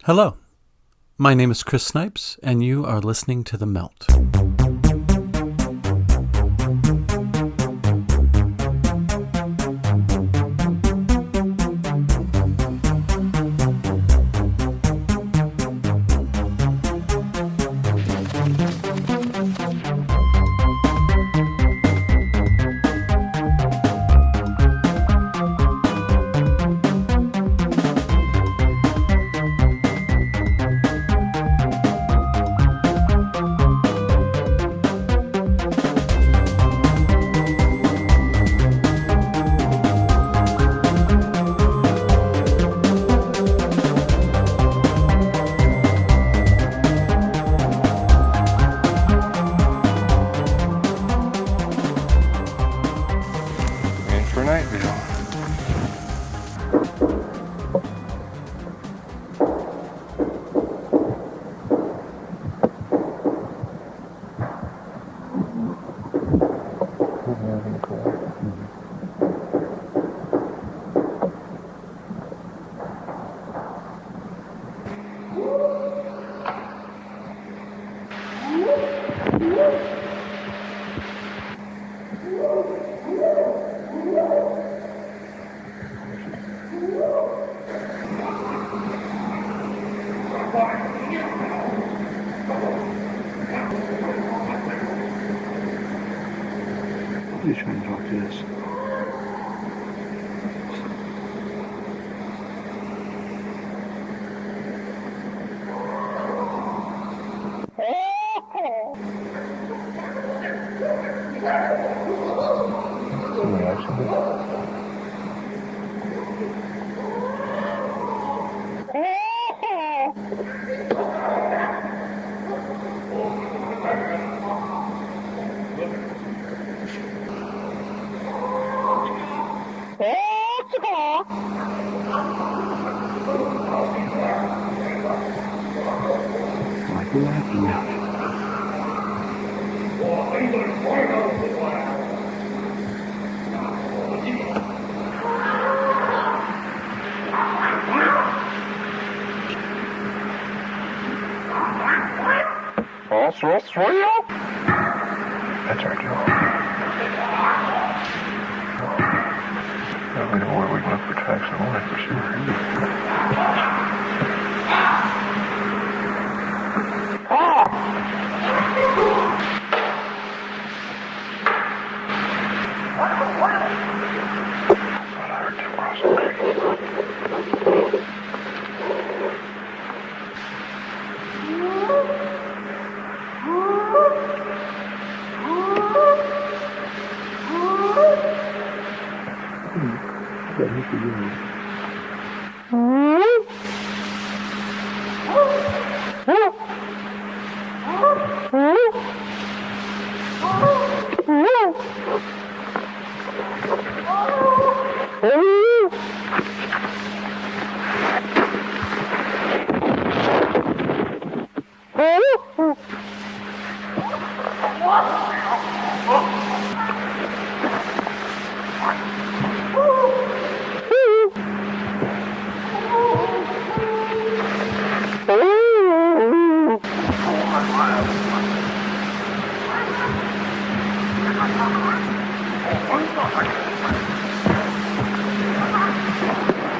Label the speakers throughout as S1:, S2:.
S1: Hello, my name is Chris Snipes, and you are listening to The Melt.
S2: What are you trying to talk to this? Like you're laughing at me. That's our job. We know where we look for tracks of life for sure.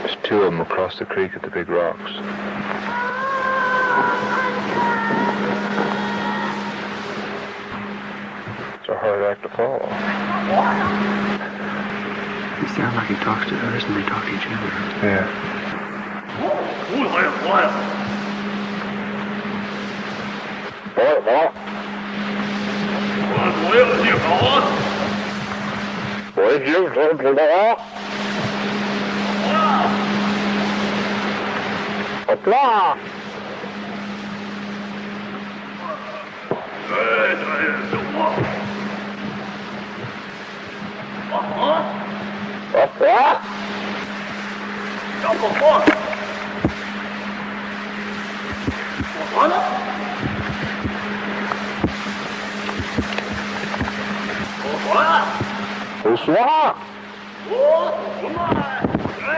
S2: There's two of them across the creek at the big rocks. It's a hard act to follow. He sounds like he talks to others and they talk to each other.
S1: Yeah.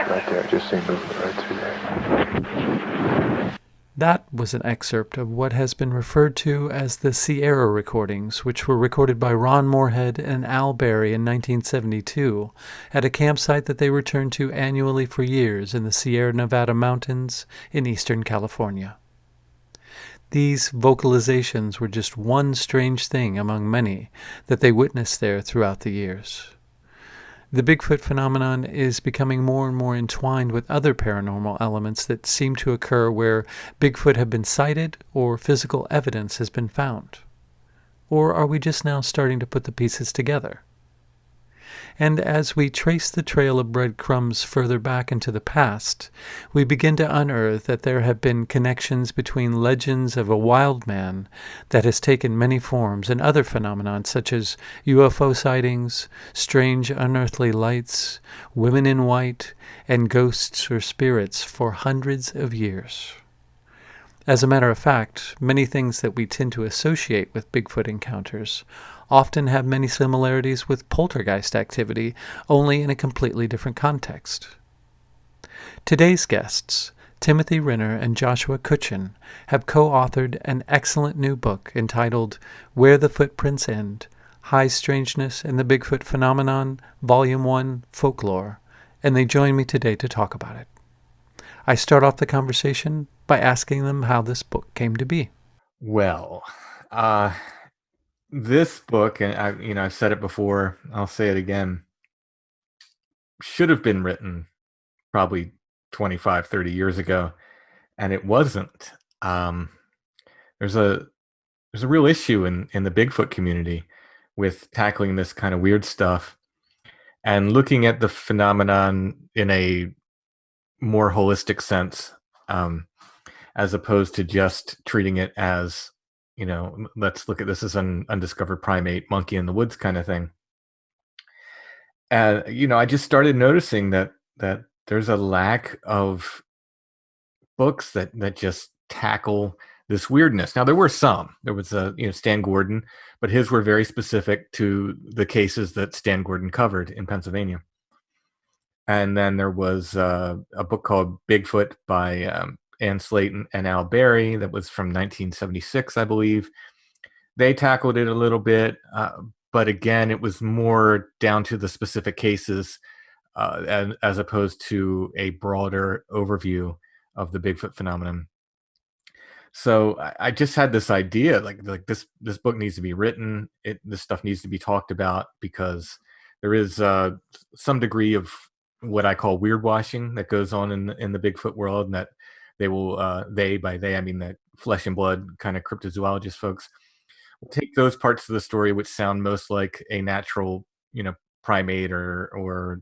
S1: Right there, just seen movement right through there. That was an excerpt of what has been referred to as the Sierra recordings, which were recorded by Ron Moorhead and Al Berry in 1972 at a campsite that they returned to annually for years in the Sierra Nevada mountains in eastern California. These vocalizations were just one strange thing among many that they witnessed there throughout the years. The Bigfoot phenomenon is becoming more and more entwined with other paranormal elements that seem to occur where Bigfoot have been sighted or physical evidence has been found. Or are we just now starting to put the pieces together? And as we trace the trail of breadcrumbs further back into the past, we begin to unearth that there have been connections between legends of a wild man that has taken many forms and other phenomena such as UFO sightings, strange unearthly lights, women in white, and ghosts or spirits for hundreds of years. As a matter of fact, many things that we tend to associate with Bigfoot encounters often have many similarities with poltergeist activity, only in a completely different context. Today's guests, Timothy Renner and Joshua Cutchin, have co-authored an excellent new book entitled Where the Footprints End, High Strangeness and the Bigfoot Phenomenon, Volume 1, Folklore, and they join me today to talk about it. I start off the conversation by asking them how this book came to be.
S3: Well, this book, and I've said it before, I'll say it again, should have been written probably 25, 30 years ago, and it wasn't. There's a real issue in the Bigfoot community with tackling this kind of weird stuff and looking at the phenomenon in a more holistic sense, as opposed to just treating it as, let's look at this as an undiscovered primate, monkey in the woods kind of thing. And, I just started noticing that there's a lack of books that just tackle this weirdness. Now, there were some. There was Stan Gordon, but his were very specific to the cases that Stan Gordon covered in Pennsylvania. And then there was a book called Bigfoot by Ann Slayton and Al Berry that was from 1976, I believe. They tackled it a little bit, but again, it was more down to the specific cases as opposed to a broader overview of the Bigfoot phenomenon. So I just had this idea, like this book needs to be written. This stuff needs to be talked about because there is some degree of what I call weird washing that goes on in the Bigfoot world, and that they will, by they, I mean the flesh and blood kind of cryptozoologist folks, will take those parts of the story which sound most like a natural, primate or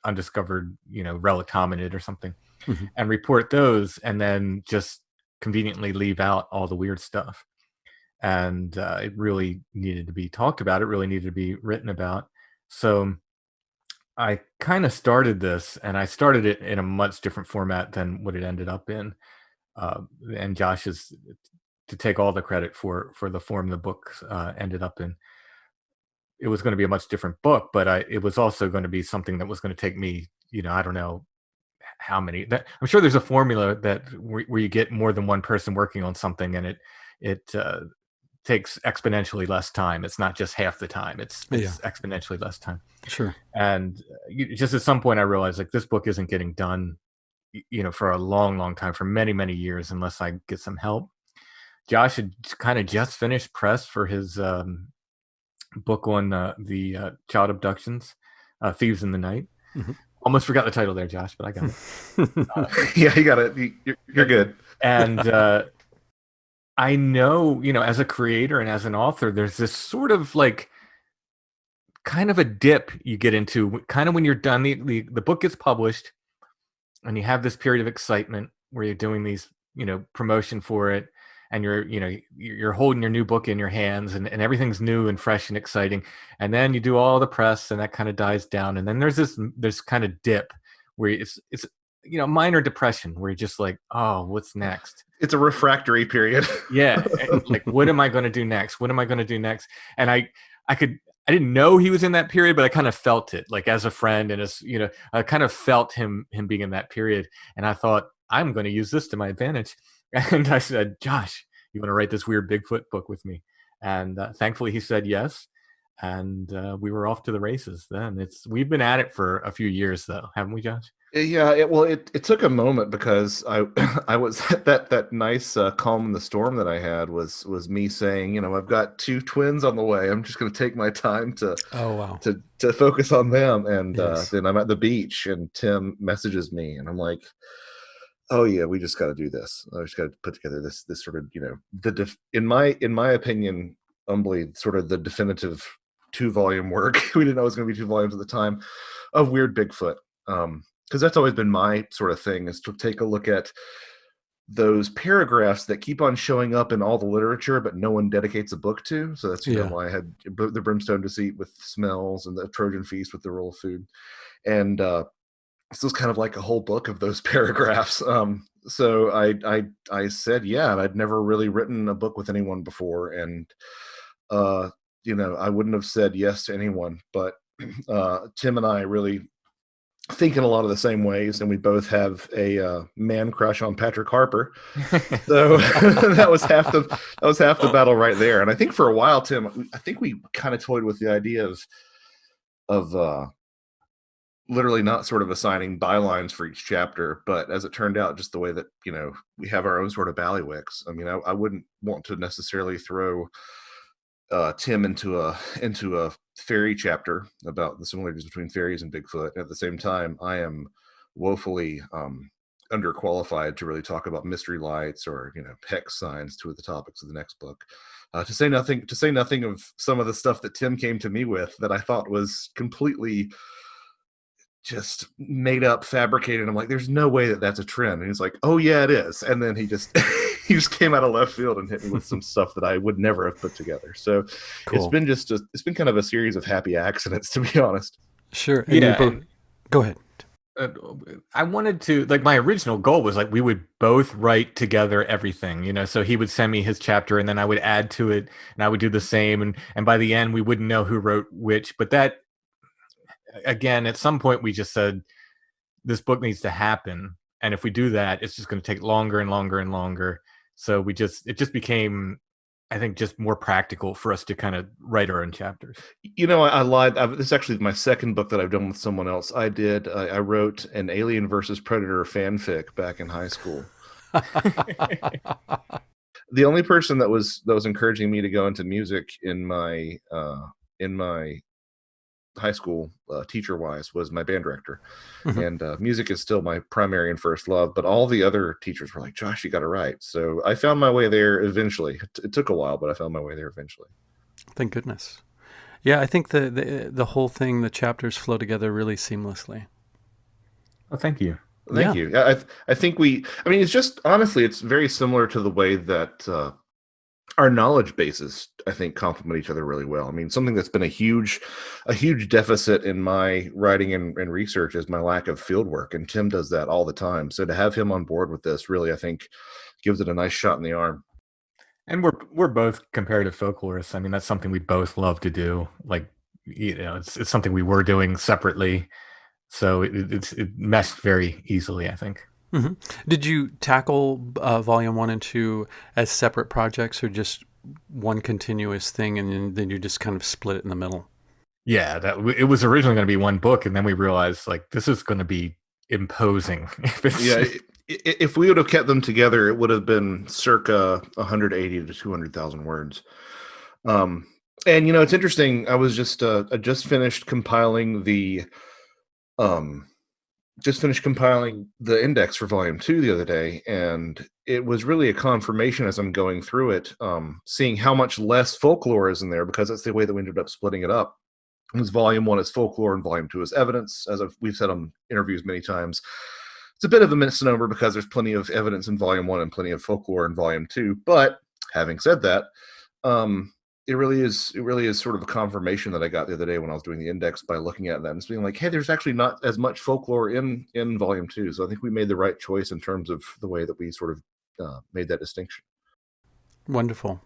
S3: undiscovered, relic hominid or something,
S1: Mm-hmm.
S3: and report those, and then just conveniently leave out all the weird stuff. And it really needed to be talked about. It really needed to be written about. So I kind of started this, and I started it in a much different format than what it ended up in. And Josh is to take all the credit for the form the book ended up in. It was going to be a much different book, but it was also going to be something that was going to take me, I don't know how many. I'm sure there's a formula that where you get more than one person working on something, and it takes exponentially less time. It's not just half the time. It's exponentially less time.
S1: Sure.
S3: And just at some point I realized like this book isn't getting done, for a long, long time, for many, many years, unless I get some help. Josh had kind of just finished press for his book on the child abductions, Thieves in the Night.
S1: Mm-hmm.
S3: Almost forgot the title there, Josh, but I got it.
S4: Yeah, you got it. You're good.
S3: And I know, as a creator and as an author, there's this sort of like kind of a dip you get into kind of when you're done. The book gets published and you have this period of excitement where you're doing these, promotion for it, and you're holding your new book in your hands, and everything's new and fresh and exciting. And then you do all the press, and that kind of dies down. And then there's kind of dip where it's minor depression where you're just like, oh, what's next?
S4: It's a refractory period.
S3: Yeah. Like, what am I going to do next? What am I going to do next? And I didn't know he was in that period, but I kind of felt it, like as a friend, and as I kind of felt him being in that period. And I thought, I'm going to use this to my advantage. And I said, Josh, you want to write this weird Bigfoot book with me? And thankfully he said yes. And we were off to the races then. We've been at it for a few years though, haven't we, Josh?
S4: Yeah, it took a moment because I I was that nice calm in the storm that I had was me saying, I've got two twins on the way. I'm just going to take my time
S1: Oh, wow.
S4: to focus on them. And
S1: Yes.
S4: then I'm at the beach, and Tim messages me, and I'm like, oh yeah, we just got to do this. I just got to put together this sort of in my opinion, humbly, sort of the definitive 2-volume work. We didn't know it was going to be 2 volumes at the time of Weird Bigfoot. Because that's always been my sort of thing, is to take a look at those paragraphs that keep on showing up in all the literature, but no one dedicates a book to. So that's why I had the Brimstone Deceit with smells and the Trojan Feast with the roll of food. And this was kind of like a whole book of those paragraphs. So I said, yeah, and I'd never really written a book with anyone before. And, I wouldn't have said yes to anyone, but Tim and I really think in a lot of the same ways, and we both have a man crush on Patrick Harper. So that was half the battle right there. And I think for a while, Tim, I think we kind of toyed with the idea of literally not sort of assigning bylines for each chapter, but as it turned out, just the way that we have our own sort of ballywicks. I mean, I wouldn't want to necessarily throw Tim into a fairy chapter about the similarities between fairies and Bigfoot. At the same time, I am woefully underqualified to really talk about mystery lights or hex signs, two of the topics of the next book. To say nothing of some of the stuff that Tim came to me with that I thought was completely just made up, fabricated. I'm like, there's no way that that's a trend. And he's like, oh yeah, it is. And then he just he just came out of left field and hit me with some stuff that I would never have put together. So
S1: Cool.
S4: it's been kind of a series of happy accidents, to be honest.
S1: Sure. And go ahead.
S3: I wanted to, like, my original goal was like we would both write together everything, so he would send me his chapter and then I would add to it and I would do the same. And by the end we wouldn't know who wrote which, but that, again, at some point we just said this book needs to happen, and if we do that, it's just going to take longer and longer and longer. So it just became, I think, just more practical for us to kind of write our own chapters.
S4: I lied. This is actually my second book that I've done with someone else. I wrote an Alien versus Predator fanfic back in high school. The only person that was encouraging me to go into music in my high school, teacher wise, was my band director. And music is still my primary and first love, but all the other teachers were like, Josh, you got to write. So I found my way there eventually. It took a while, but I found my way there eventually.
S1: Thank goodness. Yeah, I think the whole thing, the chapters flow together really seamlessly.
S3: Oh, thank you.
S4: Thank you. I think it's just, honestly, it's very similar to the way that our knowledge bases, I think, complement each other really well. I mean, something that's been a huge deficit in my writing and research is my lack of field work, and Tim does that all the time. So to have him on board with this really, I think, gives it a nice shot in the arm.
S3: And we're both comparative folklorists. I mean, that's something we both love to do. Like, it's something we were doing separately, so it meshed very easily, I think.
S1: Mm-hmm. Did you tackle volume 1 and 2 as separate projects, or just one continuous thing, and then you just kind of split it in the middle?
S3: Yeah, it was originally going to be one book, and then we realized, like, this is going to be imposing.
S4: If we would have kept them together, it would have been circa 180 to 200,000 words. And it's interesting. I was I just finished compiling the index for volume 2 the other day, and it was really a confirmation as I'm going through it, seeing how much less folklore is in there, because that's the way that we ended up splitting it up. Because volume 1 is folklore and volume 2 is evidence, as we've said on interviews many times. It's a bit of a misnomer because there's plenty of evidence in volume 1 and plenty of folklore in volume 2. But having said that, it really is sort of a confirmation that I got the other day when I was doing the index by looking at that and being like, hey, there's actually not as much folklore in volume 2. So I think we made the right choice in terms of the way that we sort of made that distinction.
S1: Wonderful.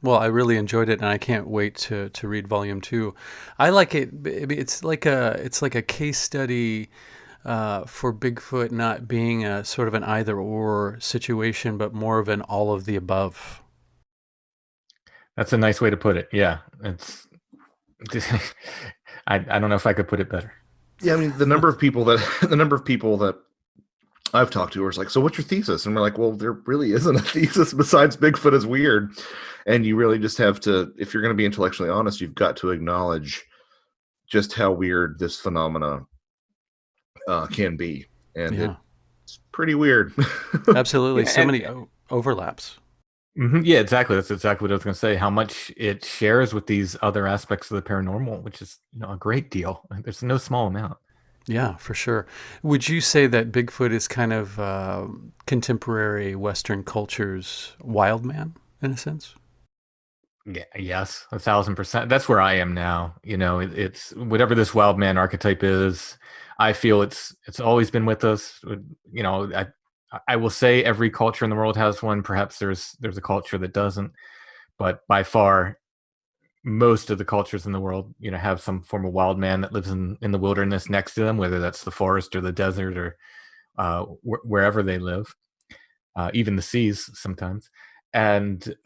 S1: Well, I really enjoyed it, and I can't wait to read volume 2. I like it. It's like a case study for Bigfoot not being a sort of an either-or situation, but more of an all of the above.
S3: That's a nice way to put it. Yeah, it's. I don't know if I could put it better.
S4: Yeah, I mean the number of people that I've talked to are like, so what's your thesis? And we're like, well, there really isn't a thesis besides Bigfoot is weird. And you really just have to, if you're going to be intellectually honest, you've got to acknowledge just how weird this phenomena can be. And
S1: Yeah,
S4: it's pretty weird.
S1: absolutely.
S3: Yeah,
S1: So many overlaps.
S3: Yeah, exactly. That's exactly what I was going to say. How much it shares with these other aspects of the paranormal, which is a great deal. There's no small amount.
S1: Yeah, for sure. Would you say that Bigfoot is kind of contemporary Western culture's wild man in a sense?
S3: Yeah, yes, 1,000%. That's where I am now. It's whatever this wild man archetype is. I feel it's always been with us. I will say every culture in the world has one. Perhaps there's a culture that doesn't, but by far, most of the cultures in the world, have some form of wild man that lives in the wilderness next to them, whether that's the forest or the desert or wherever they live, even the seas sometimes. And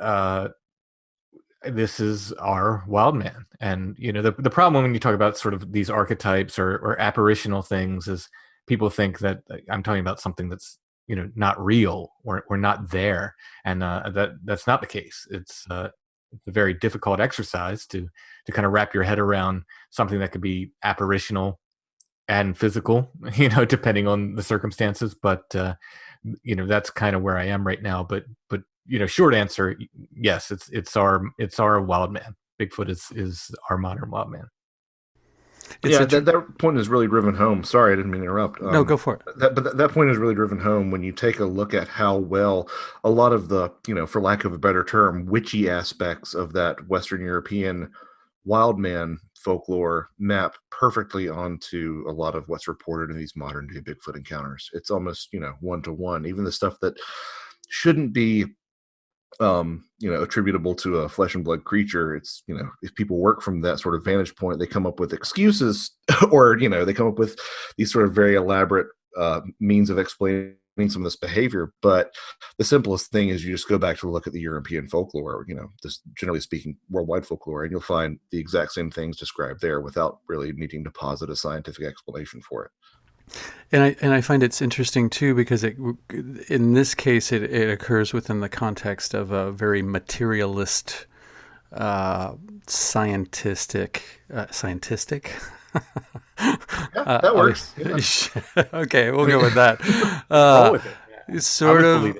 S3: this is our wild man. And the problem when you talk about sort of these archetypes or apparitional things is people think that I'm talking about something that's not real or not there, and that's not the case. It's a very difficult exercise to kind of wrap your head around something that could be apparitional and physical, depending on the circumstances. But that's kind of where I am right now. But short answer, yes, it's our wild man. Bigfoot is our modern wild man.
S4: That point is really driven home. Sorry, I didn't mean to interrupt.
S1: No, go for it.
S4: That point is really driven home when you take a look at how well a lot of the, for lack of a better term, witchy aspects of that Western European wild man folklore map perfectly onto a lot of what's reported in these modern day Bigfoot encounters. It's almost, one to one. Even the stuff that shouldn't be attributable to a flesh and blood creature. It's, if people work from that sort of vantage point, they come up with excuses or, they come up with these sort of very elaborate means of explaining some of this behavior. But the simplest thing is you just go back to look at the European folklore, this generally speaking worldwide folklore, and you'll find the exact same things described there without really needing to posit a scientific explanation for it.
S1: And I find it's interesting too because in this case it occurs within the context of a very materialist, scientistic.
S4: Yeah, that works. Yeah.
S1: Okay, we'll go with that.
S3: Roll with it. Yeah.
S1: Sort of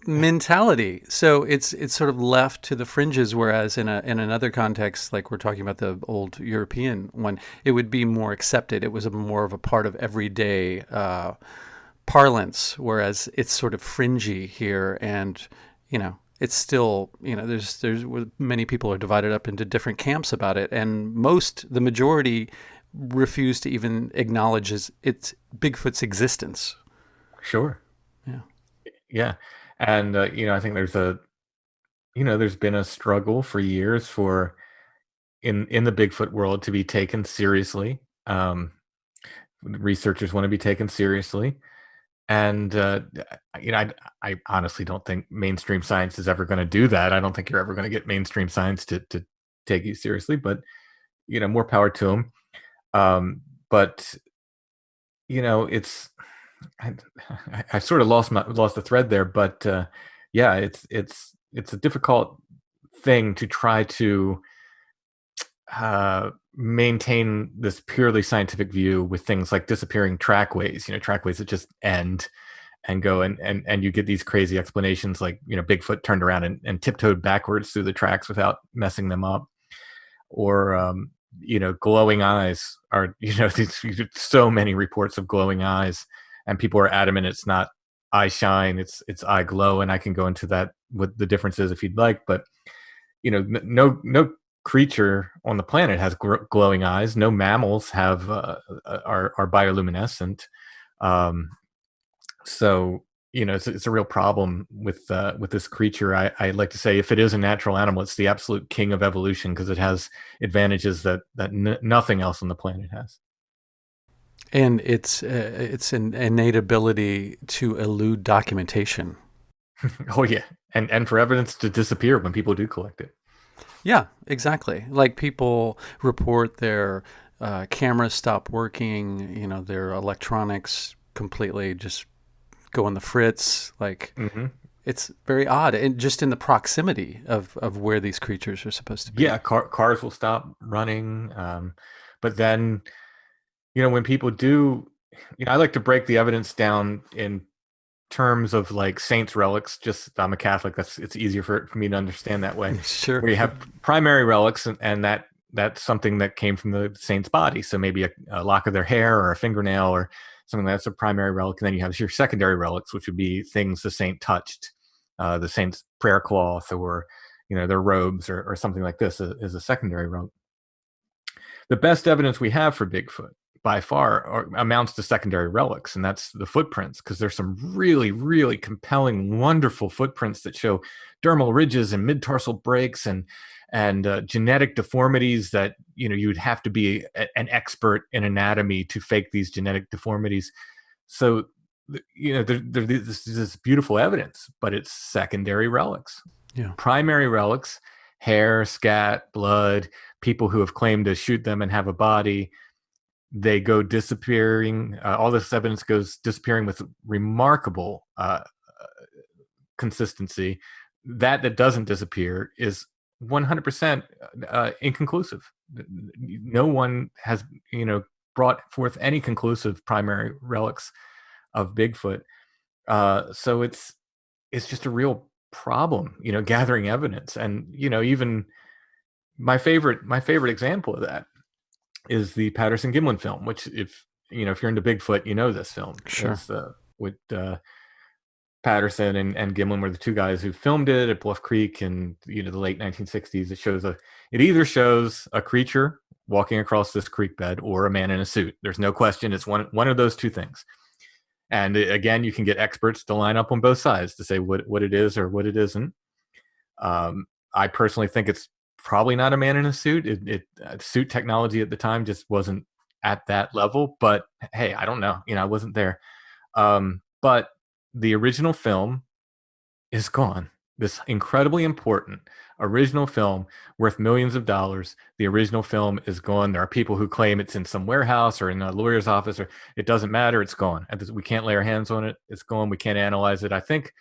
S1: mentality. So it's sort of left to the fringes, whereas in another context, like we're talking about the old European one, it would be more accepted. It was more of a part of everyday parlance, whereas it's sort of fringy here, and it's still there's many people are divided up into different camps about it, and the majority refuse to even acknowledge it's Bigfoot's existence.
S3: Sure. Yeah. And, I think there's been a struggle for years for in the Bigfoot world to be taken seriously. Researchers want to be taken seriously. And, I honestly don't think mainstream science is ever going to do that. I don't think you're ever going to get mainstream science to take you seriously, but, more power to them. But, it's, I sort of lost the thread there, but yeah, it's a difficult thing to try to maintain this purely scientific view with things like disappearing trackways. Trackways that just end and go, and you get these crazy explanations like Bigfoot turned around and tiptoed backwards through the tracks without messing them up, or glowing eyes are so many reports of glowing eyes. And people are adamant it's not eye shine, it's eye glow, and I can go into that what the difference is if you'd like. But no creature on the planet has glowing eyes. No mammals have are bioluminescent. So it's a real problem with this creature. I like to say if it is a natural animal, it's the absolute king of evolution because it has advantages that nothing else on the planet has.
S1: And it's an innate ability to elude documentation.
S3: Oh yeah, and for evidence to disappear when people do collect it.
S1: Yeah, exactly. Like people report their cameras stop working, their electronics completely just go on the fritz. Like
S3: Hmm.
S1: it's very odd, and just in the proximity of where these creatures are supposed to be.
S3: Yeah, cars will stop running. But then, when people do, I like to break the evidence down in terms of like saints relics. Just I'm a Catholic. It's easier for me to understand that way.
S1: Sure.
S3: Where you have primary relics, and that's something that came from the saint's body. So maybe a lock of their hair or a fingernail or something that's a primary relic. And then you have your secondary relics, which would be things the saint touched, the saint's prayer cloth or their robes or something like this is a secondary relic. The best evidence we have for Bigfoot by far amounts to secondary relics, and that's the footprints, because there's some really, really compelling, wonderful footprints that show dermal ridges and mid-tarsal breaks and genetic deformities that you'd have to be an expert in anatomy to fake these genetic deformities. So there's this beautiful evidence, but it's secondary relics.
S1: Yeah.
S3: Primary relics, hair, scat, blood, people who have claimed to shoot them and have a body, they go disappearing. All this evidence goes disappearing with remarkable consistency. That doesn't disappear is 100% inconclusive. No one has brought forth any conclusive primary relics of Bigfoot. So it's just a real problem, gathering evidence. And even my favorite example of that is the Patterson Gimlin film, which if you're into Bigfoot, this film.
S1: Sure.
S3: It's with Patterson and Gimlin were the two guys who filmed it at Bluff Creek in the late 1960s. It either shows a creature walking across this creek bed or a man in a suit. There's no question. It's one of those two things. And again, you can get experts to line up on both sides to say what it is or what it isn't. I personally think it's probably not a man in a suit. Suit technology at the time just wasn't at that level. But hey, I don't know. I wasn't there. But the original film is gone. This incredibly important original film worth millions of dollars. The original film is gone. There are people who claim it's in some warehouse or in a lawyer's office, or it doesn't matter. It's gone. We can't lay our hands on it. It's gone. We can't analyze it. I think,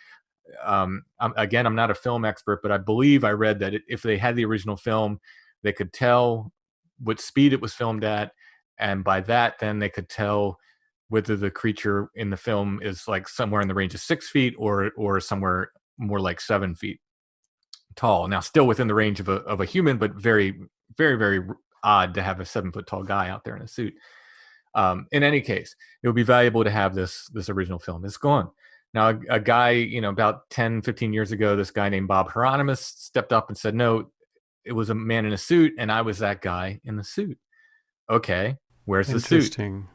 S3: I'm not a film expert, but I believe I read that if they had the original film, they could tell what speed it was filmed at. And by that, then they could tell whether the creature in the film is like somewhere in the range of 6 feet or somewhere more like 7 feet tall. Now, still within the range of a human, but very, very, very odd to have a 7-foot tall guy out there in a suit. In any case, it would be valuable to have this original film. It's gone. Now, a guy, about 10, 15 years ago, this guy named Bob Hieronymus stepped up and said, no, it was a man in a suit, and I was that guy in the suit. Okay, where's the suit?
S1: Interesting.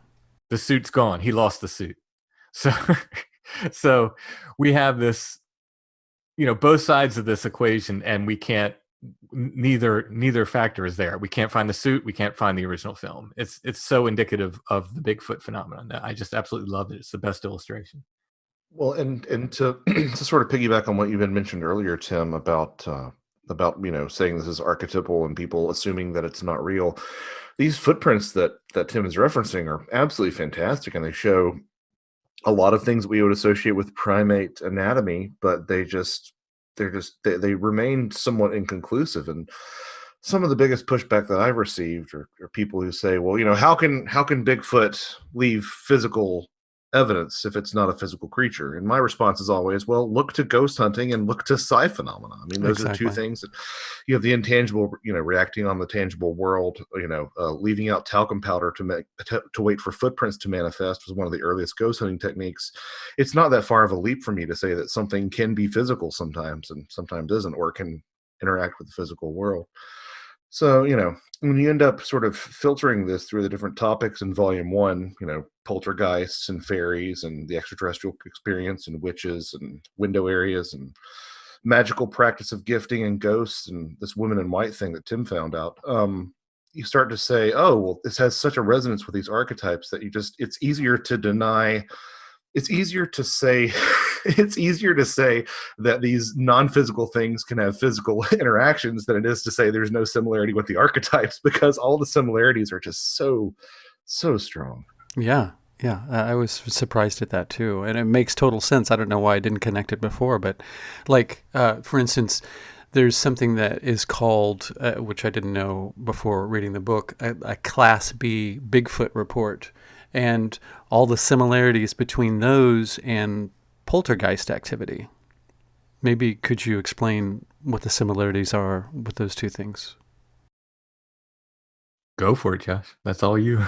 S3: The suit's gone. He lost the suit. So we have this, both sides of this equation, and we can't, neither factor is there. We can't find the suit. We can't find the original film. It's so indicative of the Bigfoot phenomenon that I just absolutely love it. It's the best illustration.
S4: Well, and to to sort of piggyback on what you had mentioned earlier, Tim, about saying this is archetypal and people assuming that it's not real. These footprints that Tim is referencing are absolutely fantastic, and they show a lot of things we would associate with primate anatomy, but they remain somewhat inconclusive. And some of the biggest pushback that I've received are people who say, well, how can Bigfoot leave physical evidence if it's not a physical creature? And my response is always, well, look to ghost hunting and look to psi phenomena. I mean, those are two things that you have: the intangible, reacting on the tangible world, leaving out talcum powder to wait for footprints to manifest was one of the earliest ghost hunting techniques. It's not that far of a leap for me to say that something can be physical sometimes and sometimes isn't, or can interact with the physical world. So, when you end up sort of filtering this through the different topics in volume 1, poltergeists and fairies and the extraterrestrial experience and witches and window areas and magical practice of gifting and ghosts and this women in white thing that Tim found out, you start to say, oh, well, this has such a resonance with these archetypes that it's easier to deny. It's easier to say, it's easier to say that these non-physical things can have physical interactions than it is to say there's no similarity with the archetypes, because all the similarities are just so strong.
S1: Yeah. Yeah. I was surprised at that too. And it makes total sense. I don't know why I didn't connect it before, but like, for instance, there's something that is called, which I didn't know before reading the book, a Class B Bigfoot report. And all the similarities between those and poltergeist activity. Maybe could you explain what the similarities are with those two things?
S3: Go for it, Josh. That's all you.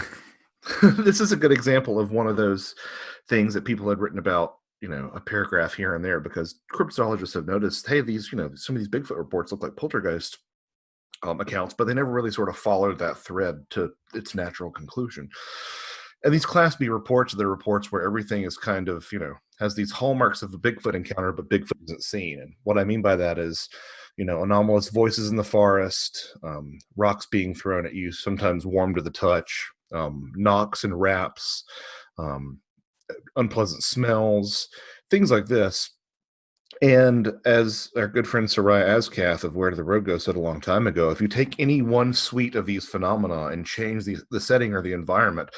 S4: This is a good example of one of those things that people had written about, a paragraph here and there, because cryptozoologists have noticed, hey, these, some of these Bigfoot reports look like poltergeist accounts, but they never really sort of followed that thread to its natural conclusion. And these Class B reports are the reports where everything is kind of, has these hallmarks of a Bigfoot encounter, but Bigfoot isn't seen. And what I mean by that is, anomalous voices in the forest, rocks being thrown at you, sometimes warm to the touch, knocks and raps, unpleasant smells, things like this. And as our good friend Soraya Azkath of Where Did the Road Go said a long time ago, if you take any one suite of these phenomena and change the setting or the environment,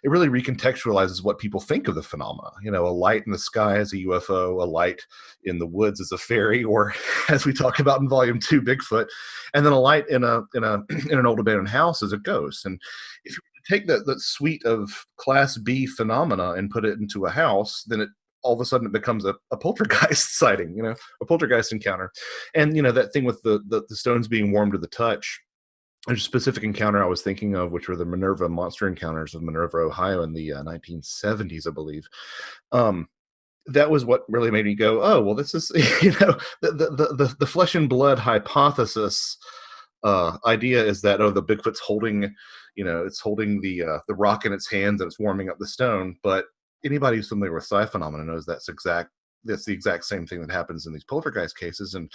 S4: it really recontextualizes what people think of the phenomena. A light in the sky is a UFO, a light in the woods is a fairy, or as we talk about in Volume 2, Bigfoot, and then a light in an old abandoned house is a ghost. And if you take that suite of Class B phenomena and put it into a house, then all of a sudden it becomes a poltergeist sighting, a poltergeist encounter. And, that thing with the stones being warm to the touch, there's a specific encounter I was thinking of, which were the Minerva monster encounters of Minerva, Ohio in the 1970s, I believe. That was what really made me go, oh, well, this is, the flesh and blood hypothesis idea is that, the Bigfoot's holding, it's holding the rock in its hands and it's warming up the stone. But anybody who's familiar with psi phenomena knows that's the exact same thing that happens in these poltergeist cases. And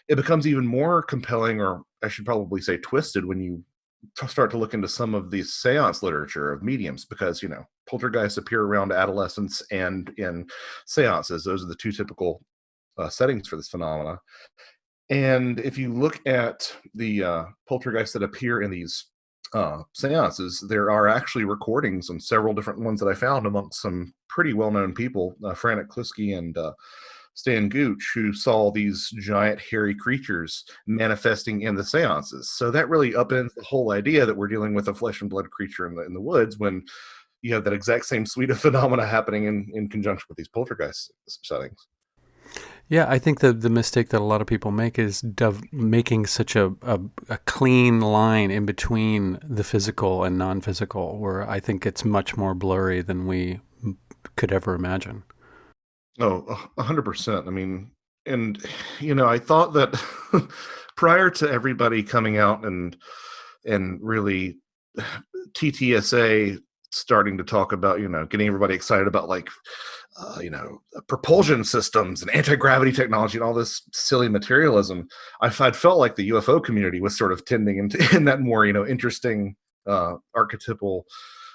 S4: it becomes even more compelling, or I should probably say twisted, when you start to look into some of the seance literature of mediums, because, poltergeists appear around adolescence and in seances. Those are the two typical settings for this phenomena. And if you look at the poltergeists that appear in these seances, there are actually recordings on several different ones that I found amongst some pretty well-known people, Frank Kliski and Stan Gooch, who saw these giant hairy creatures manifesting in the seances. So that really upends the whole idea that we're dealing with a flesh and blood creature in the woods, when you have that exact same suite of phenomena happening in conjunction with these poltergeist settings.
S1: Yeah, I think the mistake that a lot of people make is making such a clean line in between the physical and non-physical, where I think it's much more blurry than we could ever imagine.
S4: Oh, 100%. I mean, and, I thought that prior to everybody coming out and really TTSA starting to talk about, getting everybody excited about, like, propulsion systems and anti-gravity technology and all this silly materialism, I'd felt like the UFO community was sort of tending in that more, interesting archetypal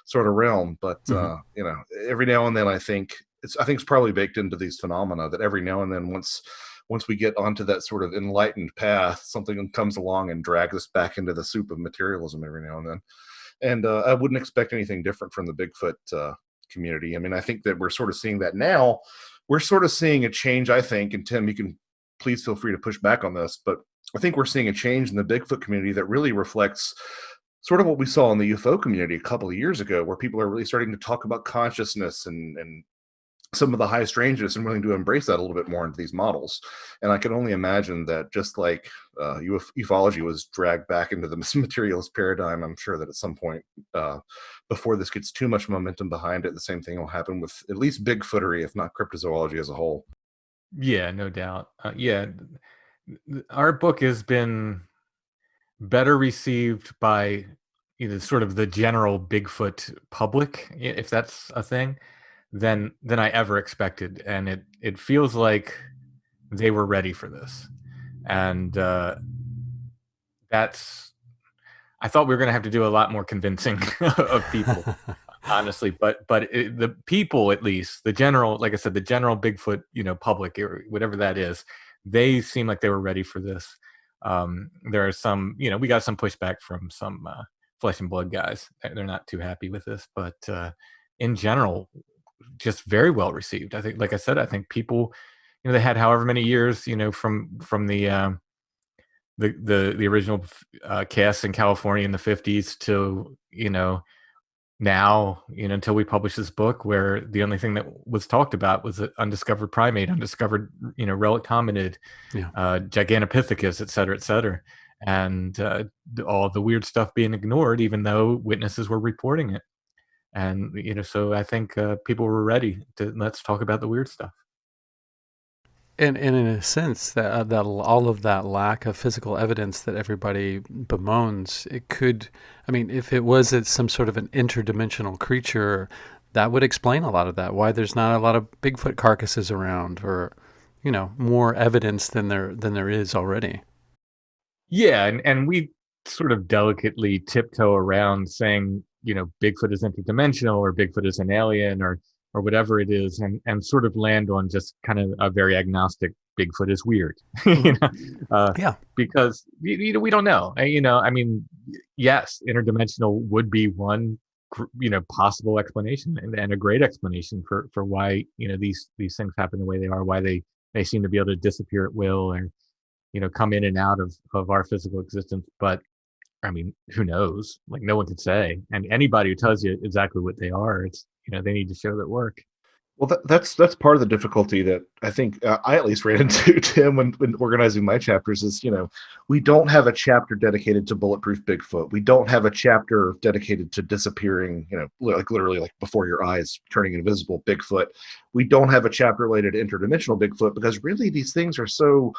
S4: sort of realm. But every now and then I think it's probably baked into these phenomena that every now and then, once we get onto that sort of enlightened path, something comes along and drags us back into the soup of materialism every now and then. And I wouldn't expect anything different from the Bigfoot community. I mean, I think that we're sort of seeing that now. We're sort of seeing a change, I think, and Tim, you can please feel free to push back on this, but I think we're seeing a change in the Bigfoot community that really reflects sort of what we saw in the UFO community a couple of years ago, where people are really starting to talk about consciousness and some of the high strangeness, and willing to embrace that a little bit more into these models. And I can only imagine that, just like ufology was dragged back into the materialist paradigm, I'm sure that at some point, before this gets too much momentum behind it, the same thing will happen with at least Bigfootery, if not cryptozoology as a whole.
S3: Yeah, no doubt. Our book has been better received by sort of the general Bigfoot public, if that's a thing, than I ever expected. And it feels like they were ready for this. And that's, I thought we were going to have to do a lot more convincing of people, honestly. But the people, at least the general, like I said, the general Bigfoot, public, or whatever that is, they seem like they were ready for this. There are some, we got some pushback from some flesh and blood guys. They're not too happy with this, but in general, just very well received. I think, like I said, I think people, they had however many years, from the original cast in California in the 50s to now, until we publish this book, where the only thing that was talked about was an undiscovered primate, undiscovered relic hominid,
S1: Yeah.
S3: Gigantopithecus, et cetera, and all the weird stuff being ignored, even though witnesses were reporting it. And so I think people were ready to let's talk about the weird stuff.
S1: And in a sense, that all of that lack of physical evidence that everybody bemoans, it could, I mean, if it was some sort of an interdimensional creature, that would explain a lot of that. Why there's not a lot of Bigfoot carcasses around, or more evidence than there is already.
S3: Yeah, and we sort of delicately tiptoe around saying, Bigfoot is interdimensional, or Bigfoot is an alien, or whatever it is, and sort of land on just kind of a very agnostic Bigfoot is weird.
S1: Yeah.
S3: Because we don't know. I mean, yes, interdimensional would be one possible explanation, and a great explanation for why these things happen the way they are, why they seem to be able to disappear at will, or come in and out of our physical existence. But I mean, who knows? Like, no one could say. And anybody who tells you exactly what they are, it's they need to show that work.
S4: Well, that's part of the difficulty that I think I at least ran into, Tim, when organizing my chapters is, we don't have a chapter dedicated to bulletproof Bigfoot. We don't have a chapter dedicated to disappearing, like literally like before your eyes turning invisible Bigfoot. We don't have a chapter related to interdimensional Bigfoot, because really these things are so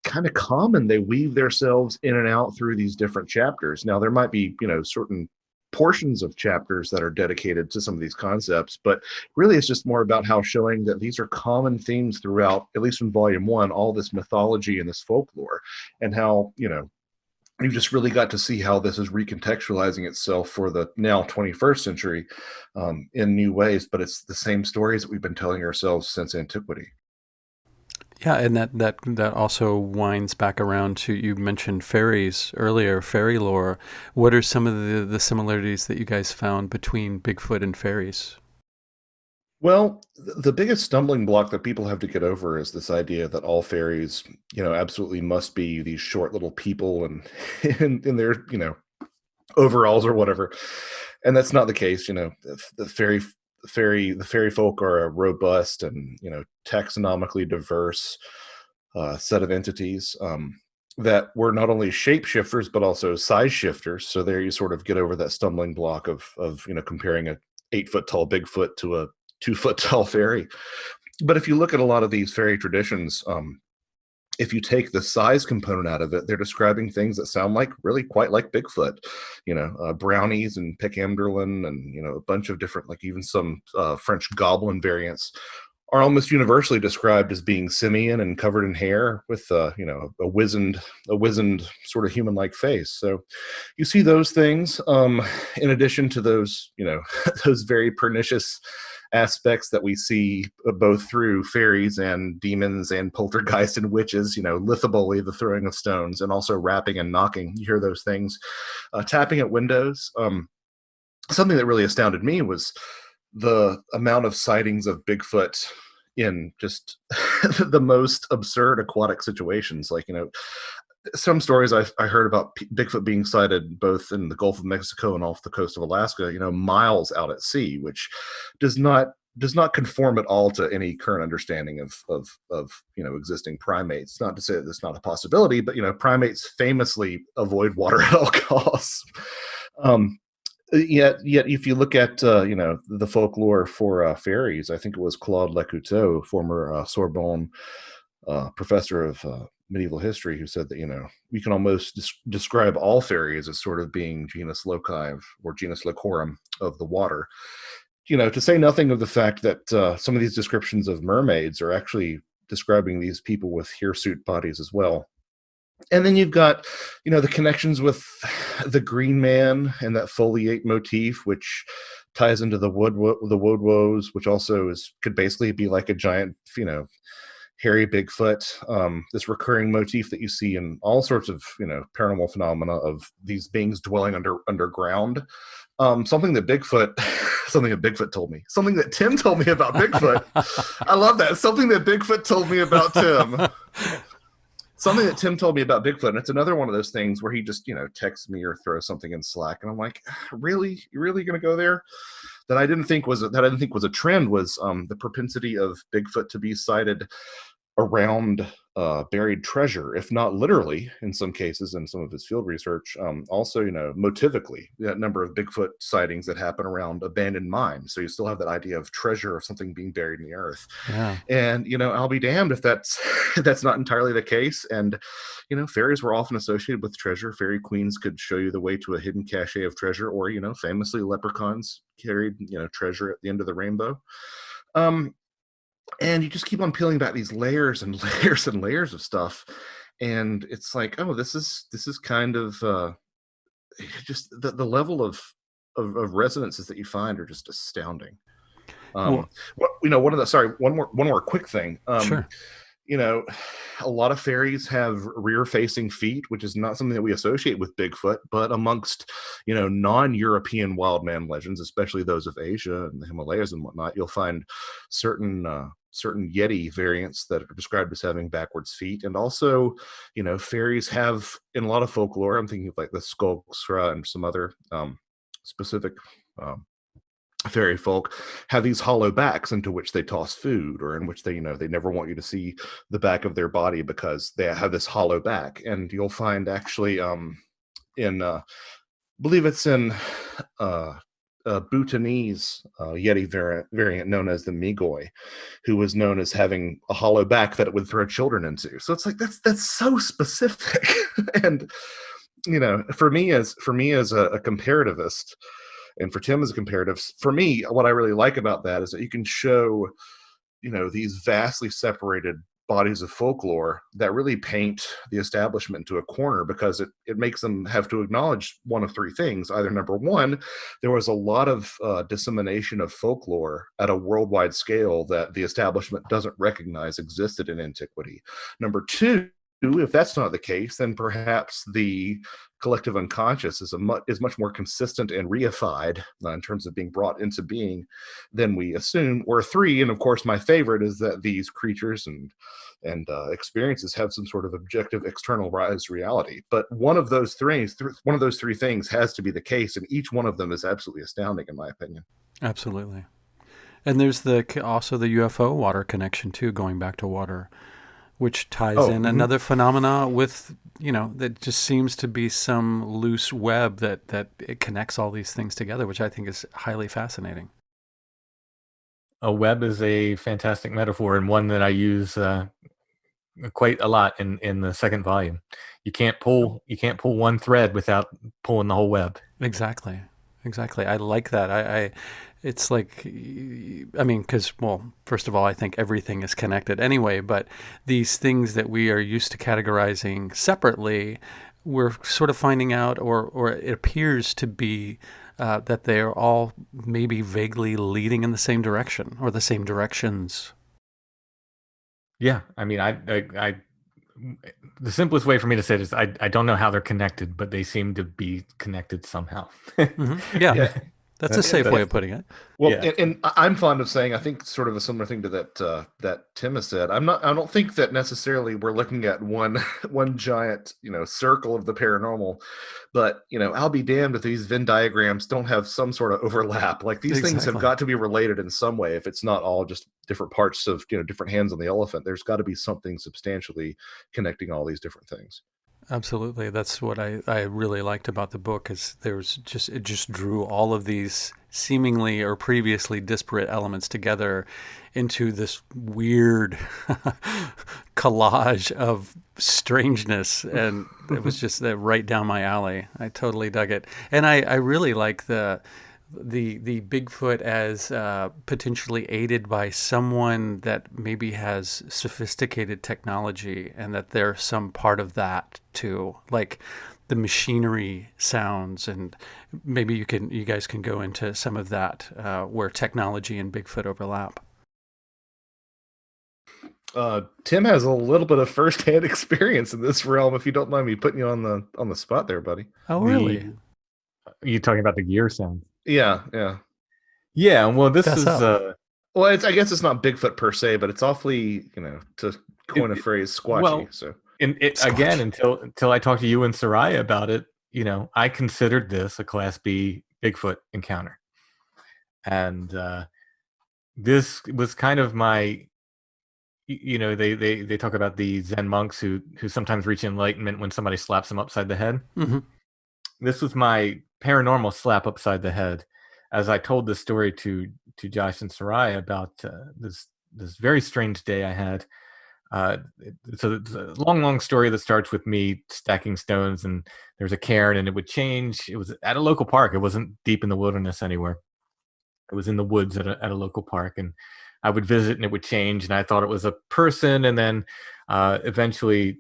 S4: kind of common. They weave themselves in and out through these different chapters. Now, there might be, certain portions of chapters that are dedicated to some of these concepts, but really it's just more about how showing that these are common themes throughout, at least in volume 1, all this mythology and this folklore, and how, you just really got to see how this is recontextualizing itself for the now 21st century in new ways, but it's the same stories that we've been telling ourselves since antiquity.
S1: Yeah, and that also winds back around to, you mentioned fairies earlier, fairy lore. What are some of the similarities that you guys found between Bigfoot and fairies?
S4: Well, the biggest stumbling block that people have to get over is this idea that all fairies, absolutely must be these short little people and in their, overalls or whatever. And that's not the case. The fairy folk are a robust and taxonomically diverse set of entities that were not only shapeshifters but also size shifters. So there you sort of get over that stumbling block of comparing a 8-foot tall Bigfoot to a 2-foot tall fairy. But if you look at a lot of these fairy traditions, if you take the size component out of it, they're describing things that sound like really quite like Bigfoot, brownies and Picamberlin and, a bunch of different, like even some French goblin variants are almost universally described as being simian and covered in hair with, a wizened sort of human-like face. So you see those things in addition to those, those very pernicious aspects that we see both through fairies and demons and poltergeists and witches, lithoboly, the throwing of stones, and also rapping and knocking. You hear those things, tapping at windows. Something that really astounded me was the amount of sightings of Bigfoot in just the most absurd aquatic situations. Like, some stories I heard about Bigfoot being sighted both in the Gulf of Mexico and off the coast of Alaska, miles out at sea, which does not conform at all to any current understanding of existing primates. Not to say that it's not a possibility, but primates famously avoid water at all costs. Yet, if you look at the folklore for fairies, I think it was Claude Lecouteux, former Sorbonne professor of medieval history, who said that we can almost describe all fairies as sort of being genus loci or genus locorum of the water. To say nothing of the fact that some of these descriptions of mermaids are actually describing these people with hirsute bodies as well. And then you've got, the connections with the green man and that foliate motif, which ties into the woodwoes, which also could basically be like a giant, hairy Bigfoot. This recurring motif that you see in all sorts of, paranormal phenomena of these beings dwelling underground. Something that Bigfoot told me. Something that Tim told me about Bigfoot. I love that. Something that Bigfoot told me about Tim. Something that Tim told me about Bigfoot, and it's another one of those things where he just, texts me or throws something in Slack, and I'm like, really, you're really gonna go there? That I didn't think was a trend was the propensity of Bigfoot to be sighted around buried treasure, if not literally in some cases in some of his field research. Also, motivically, that number of Bigfoot sightings that happen around abandoned mines. So you still have that idea of treasure, of something being buried in the earth.
S1: Yeah.
S4: And, I'll be damned if that's that's not entirely the case. And, fairies were often associated with treasure. Fairy queens could show you the way to a hidden cache of treasure, or, famously leprechauns carried, treasure at the end of the rainbow. And you just keep on peeling back these layers and layers and layers of stuff, and it's like, oh, this is kind of just the level of resonances that you find are just astounding.
S1: Well,
S4: one more quick thing.
S1: Sure.
S4: A lot of fairies have rear-facing feet, which is not something that we associate with Bigfoot, but amongst, non-European wild man legends, especially those of Asia and the Himalayas and whatnot, you'll find certain Yeti variants that are described as having backwards feet. And also, fairies have, in a lot of folklore, I'm thinking of like the Skulksra and some other specific fairy folk, have these hollow backs into which they toss food, or in which they never want you to see the back of their body because they have this hollow back. And you'll find actually in believe it's in Bhutanese Yeti variant known as the Migoi, who was known as having a hollow back that it would throw children into. So it's like that's so specific. And for me as a comparativist, and for Tim as a comparative, for me, what I really like about that is that you can show, these vastly separated bodies of folklore that really paint the establishment into a corner, because it makes them have to acknowledge one of three things. Either number one, there was a lot of dissemination of folklore at a worldwide scale that the establishment doesn't recognize existed in antiquity. Number two, if that's not the case, then perhaps the collective unconscious is much more consistent and reified in terms of being brought into being than we assume. Or three, and of course my favorite, is that these creatures and experiences have some sort of objective externalized reality. But one of those three things has to be the case, and each one of them is absolutely astounding in my opinion.
S1: Absolutely. And there's also the UFO water connection too, going back to water, which ties in another phenomena with, that just seems to be some loose web that it connects all these things together, which I think is highly fascinating.
S3: A web is a fantastic metaphor, and one that I use quite a lot in the second volume. You can't pull one thread without pulling the whole web.
S1: Exactly. I like that. It's like, because, first of all, I think everything is connected anyway, but these things that we are used to categorizing separately, we're sort of finding out, or it appears to be that they're all maybe vaguely leading in the same direction, or the same directions.
S3: Yeah, I the simplest way for me to say it is I don't know how they're connected, but they seem to be connected somehow.
S1: Mm-hmm. Yeah. That's a safe way of putting it.
S4: Well, yeah. and I'm fond of saying, I think sort of a similar thing to that Tim has said. I don't think that necessarily we're looking at one giant, circle of the paranormal, but, I'll be damned if these Venn diagrams don't have some sort of overlap. Like these things have got to be related in some way. If it's not all just different parts of, different hands on the elephant, there's got to be something substantially connecting all these different things.
S1: Absolutely. That's what I really liked about the book, is it just drew all of these seemingly or previously disparate elements together into this weird collage of strangeness. And it was just right down my alley. I totally dug it. And I really like the Bigfoot as potentially aided by someone that maybe has sophisticated technology, and that there's some part of that too. Like the machinery sounds, and maybe you guys can go into some of that where technology and Bigfoot overlap.
S4: Tim has a little bit of firsthand experience in this realm. If you don't mind me putting you on the spot there, buddy.
S1: Oh, really?
S3: Are you talking about the gear sound?
S4: Yeah.
S3: Yeah. Well, this
S1: Fess
S3: is
S1: up.
S4: Well, I guess it's not Bigfoot per se, but it's awfully, to coin a phrase, squatchy.
S3: well,
S4: So
S3: again, until I talked to you and Soraya about it, I considered this a Class B Bigfoot encounter, and this was kind of my. They talk about the Zen monks who sometimes reach enlightenment when somebody slaps them upside the head.
S1: Mm-hmm.
S3: This was my paranormal slap upside the head, as I told this story to Josh and Soraya about this very strange day I had. It's a long story that starts with me stacking stones, and there's a cairn, and it would change. It was at a local park. It wasn't deep in the wilderness anywhere. It was in the woods at a local park, and I would visit, and it would change, and I thought it was a person, and then eventually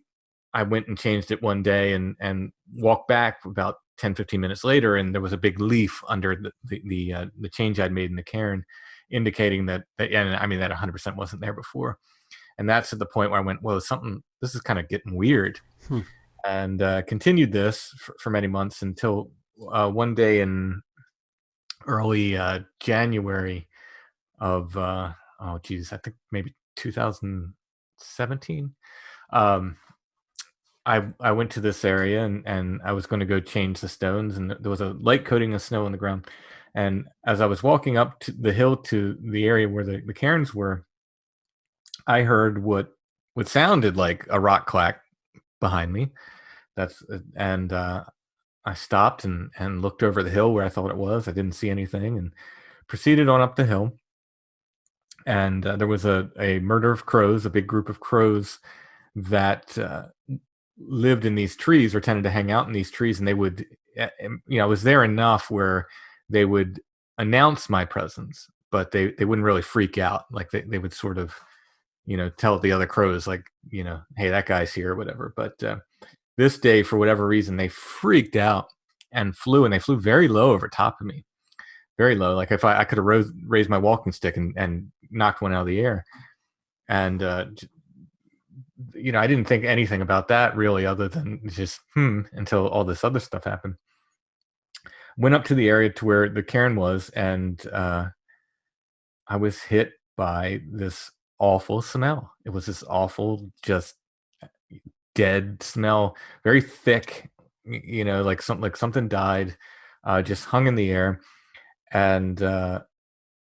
S3: I went and changed it one day and walked back about 10-15 minutes later, and there was a big leaf under the change I'd made in the cairn, indicating that that 100% wasn't there before. And that's at the point where I went, whoa, this is kind of getting weird. And continued this for many months until one day in early January of, I think maybe 2017. I went to this area and I was going to go change the stones, and there was a light coating of snow on the ground. And as I was walking up to the hill to the area where the cairns were, I heard what sounded like a rock clack behind me. And I stopped and looked over the hill where I thought it was. I didn't see anything, and proceeded on up the hill. And there was a murder of crows, a big group of crows that lived in these trees, or tended to hang out in these trees. And they would, I was there enough where they would announce my presence, but they wouldn't really freak out. Like they would sort of, tell the other crows, like, hey, that guy's here or whatever. But this day, for whatever reason, they freaked out and they flew very low over top of me, very low. Like if I could have raised my walking stick and knocked one out of the air. And, I didn't think anything about that really, other than just, until all this other stuff happened. Went up to the area to where the cairn was, and I was hit by this awful smell. It was this awful, just dead smell, very thick, like something died, just hung in the air. And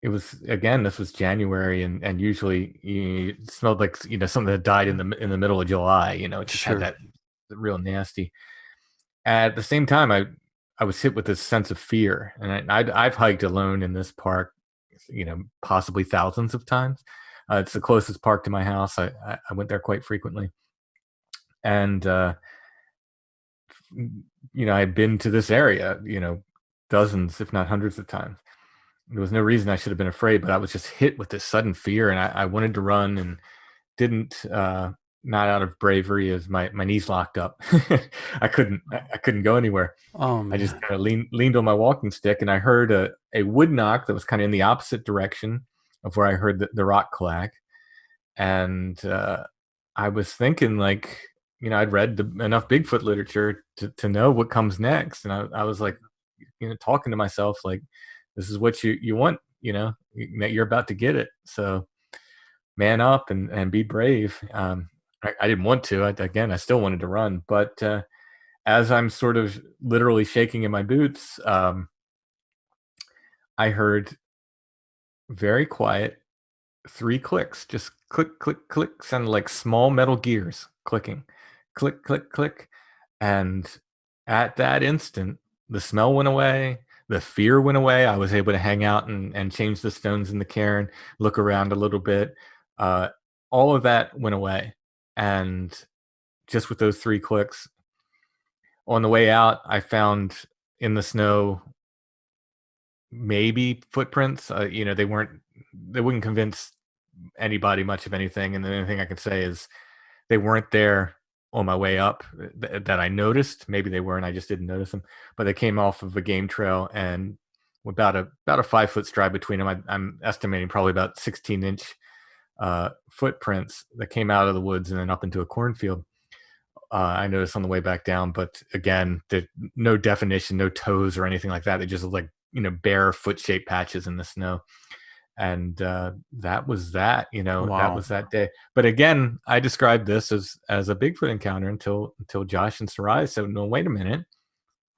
S3: it was, this was January, and usually it smelled like something that died in the middle of July. It just had that real nasty. At the same time, I was hit with this sense of fear, and I've hiked alone in this park, possibly thousands of times. It's the closest park to my house. I went there quite frequently, and I'd been to this area, dozens, if not hundreds of times. There was no reason I should have been afraid, but I was just hit with this sudden fear, and I wanted to run and didn't. Not out of bravery, as my knees locked up. I couldn't go anywhere.
S1: Oh, man.
S3: I just kind of leaned on my walking stick, and I heard a wood knock that was kind of in the opposite direction of where I heard the rock clack. And I was thinking, like, I'd read enough Bigfoot literature to know what comes next. And I was like, talking to myself, like, this is what you want, that you're about to get it. So man up and be brave. I didn't want to. I still wanted to run. But as I'm sort of literally shaking in my boots, I heard very quiet 3 clicks, just click, click, click, sounded like small metal gears clicking, click, click, click. And at that instant, the smell went away. The fear went away. I was able to hang out and change the stones in the cairn, look around a little bit. All of that went away. And just with those 3 clicks, on the way out, I found in the snow maybe footprints. They wouldn't convince anybody much of anything. And the only thing I could say is they weren't there on my way up that I noticed. Maybe they weren't. I just didn't notice them. But they came off of a game trail, and about a 5-foot stride between them. I'm estimating probably about 16-inch footprints that came out of the woods and then up into a cornfield. I noticed on the way back down, but again, no definition, no toes or anything like that. They just look like, bare foot-shaped patches in the snow. And that was that. That
S1: Wow.
S3: was that day. But again, I described this as a Bigfoot encounter until Josh and Sarai said, "No, wait a minute.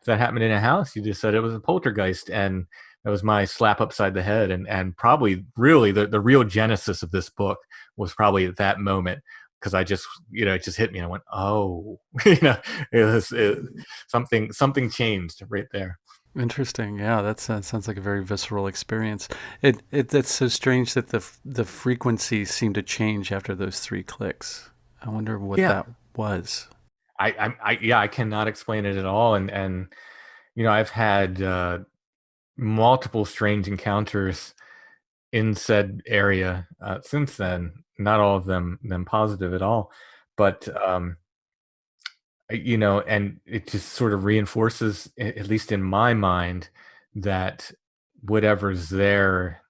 S3: If that happened in a house, you just said it was a poltergeist." And that was my slap upside the head. And probably really the real genesis of this book was probably at that moment, because I just, it just hit me. And I went, oh, something changed right there.
S1: Interesting. Yeah, that sounds like a very visceral experience. That's so strange that the frequency seemed to change after those 3 clicks. I wonder what that was.
S3: I cannot explain it at all. And I've had multiple strange encounters in said area since then. Not all of them positive at all, but and it just sort of reinforces, at least in my mind, that whatever's there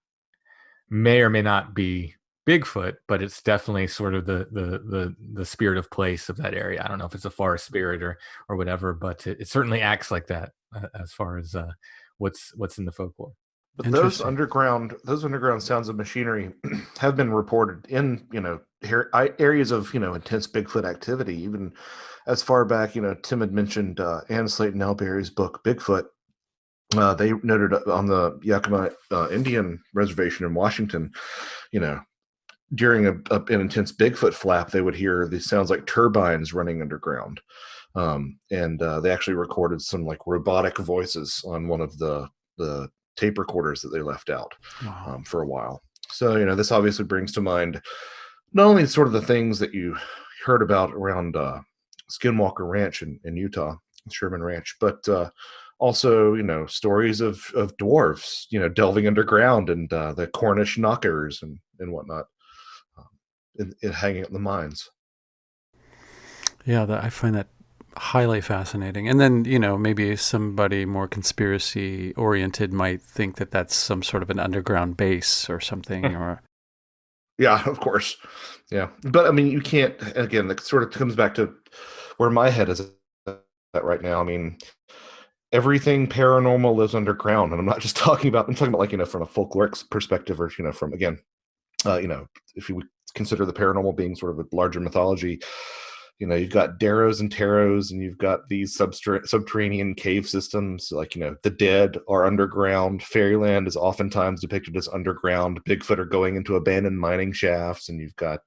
S3: may or may not be Bigfoot, but it's definitely sort of the spirit of place of that area. I don't know if it's a forest spirit or whatever, but it certainly acts like that as far as what's in the folklore.
S4: But those underground sounds of machinery have been reported in areas of intense Bigfoot activity, even as far back. Tim had mentioned Anne Slayton Alberry's book Bigfoot. They noted on the Yakima Indian Reservation in Washington, during an intense Bigfoot flap, they would hear these sounds like turbines running underground, and they actually recorded some like robotic voices on one of the tape recorders that they left out.
S1: Wow.
S4: For a while. So, this obviously brings to mind not only sort of the things that you heard about around Skinwalker Ranch in Utah, Sherman Ranch, but also, stories of dwarves, delving underground, and the Cornish knockers and whatnot, hanging out in the mines.
S1: Yeah, I find that highly fascinating. And then, maybe somebody more conspiracy oriented might think that that's some sort of an underground base or something. Or
S4: yeah, of course. Yeah. But I mean, you can't, again, that sort of comes back to where my head is at right now. I mean, everything paranormal lives underground. And I'm not just talking about, I'm talking about like, from a folkloric perspective, or, from, again, if you would consider the paranormal being sort of a larger mythology, you've got Darrows and Tarots, and you've got these subterranean cave systems. Like, the dead are underground. Fairyland is oftentimes depicted as underground. Bigfoot are going into abandoned mining shafts, and you've got,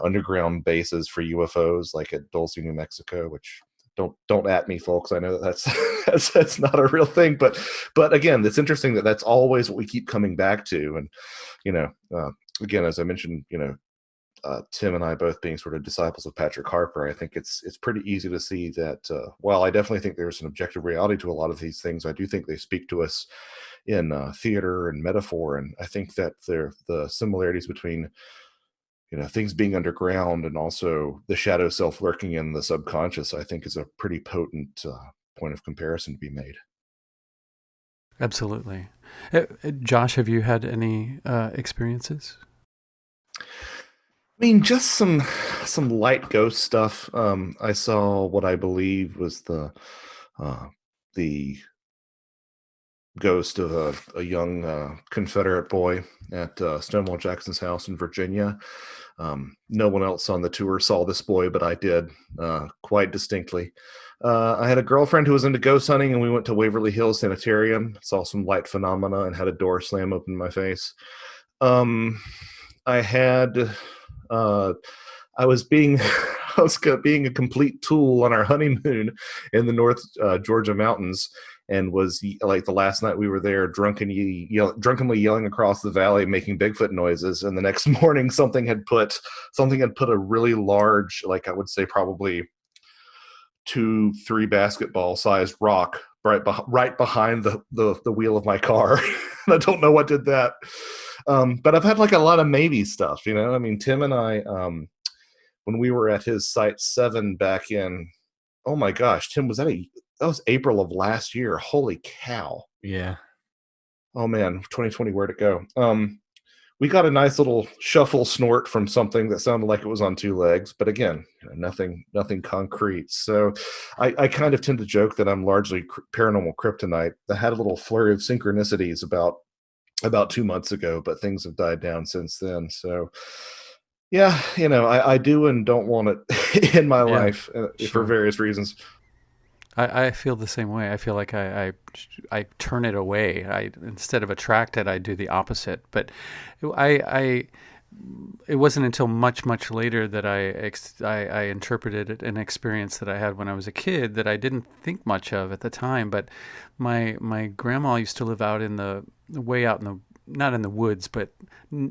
S4: underground bases for UFOs, like at Dulce, New Mexico, which don't at me, folks. I know that's not a real thing, but again, it's interesting that that's always what we keep coming back to. And, again, as I mentioned, Tim and I both being sort of disciples of Patrick Harpur, I think it's pretty easy to see that while I definitely think there's an objective reality to a lot of these things, I do think they speak to us in theater and metaphor. And I think that the similarities between things being underground and also the shadow self lurking in the subconscious, I think is a pretty potent point of comparison to be made.
S1: Absolutely. Josh, have you had any experiences?
S4: I mean, just some light ghost stuff. I saw what I believe was the ghost of a young Confederate boy at Stonewall Jackson's house in Virginia. No one else on the tour saw this boy, but I did quite distinctly. I had a girlfriend who was into ghost hunting, and we went to Waverly Hills Sanitarium, saw some light phenomena, and had a door slam open in my face. I had... I was being being a complete tool on our honeymoon in the North Georgia mountains, and was like the last night we were there, drunkenly yelling across the valley, making Bigfoot noises. And the next morning, something had put a really large, like I would say probably 2-3 basketball sized rock right behind the wheel of my car. And I don't know what did that. But I've had like a lot of maybe stuff, I mean, Tim and I, when we were at his Site 7 back in, oh my gosh, Tim, that was April of last year. Holy cow.
S3: Yeah.
S4: Oh man, 2020, where'd it go? We got a nice little shuffle snort from something that sounded like it was on two legs, but again, nothing concrete. So I kind of tend to joke that I'm largely paranormal kryptonite. I had a little flurry of synchronicities about 2 months ago, but things have died down since then. So yeah, I do and don't want it in my
S1: Yeah,
S4: life for
S1: sure.
S4: various reasons.
S1: I feel the same way. I feel like I turn it away. Instead of attract it, I do the opposite. But I it wasn't until much later that I interpreted an experience that I had when I was a kid that I didn't think much of at the time. But my grandma used to live out in the way out in the not in the woods, but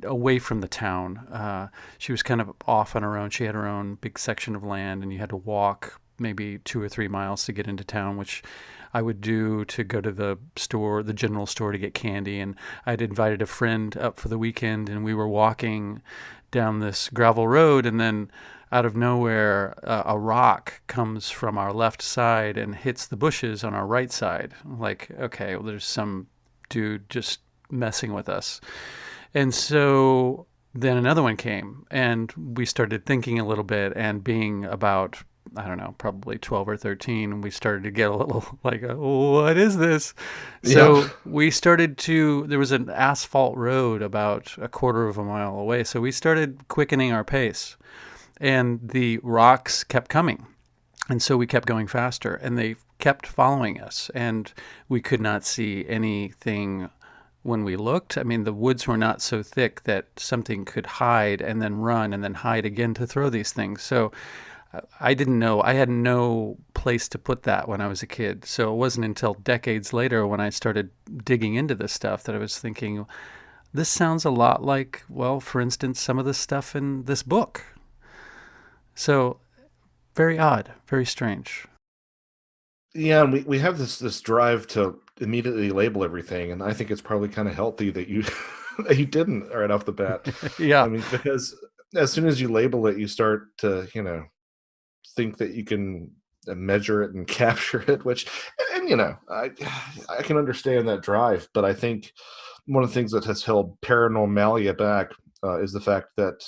S1: away from the town. She was kind of off on her own. She had her own big section of land, and you had to walk maybe 2 or 3 miles to get into town, which I would do to go to the store, the general store, to get candy. And I'd invited a friend up for the weekend, and we were walking down this gravel road, and then out of nowhere, a rock comes from our left side and hits the bushes on our right side. Like, okay, well, there's some dude just messing with us. And so then another one came, and we started thinking a little bit, and being about, I don't know, probably 12 or 13, and we started to get a little like, what is this? So we started there was an asphalt road about a quarter of a mile away. So we started quickening our pace, and the rocks kept coming. And so we kept going faster, and they kept following us, and we could not see anything when we looked. I mean, the woods were not so thick that something could hide and then run and then hide again to throw these things. So I didn't know. I had no place to put that when I was a kid. So it wasn't until decades later when I started digging into this stuff that I was thinking, this sounds a lot like, well, for instance, some of the stuff in this book. So very odd, very strange.
S4: Yeah, and we have this drive to immediately label everything, and I think it's probably kind of healthy that you that you didn't right off the bat.
S1: Yeah.
S4: I mean, because as soon as you label it, you start to, think that you can measure it and capture it, which, and I can understand that drive, but I think one of the things that has held paranormalia back is the fact that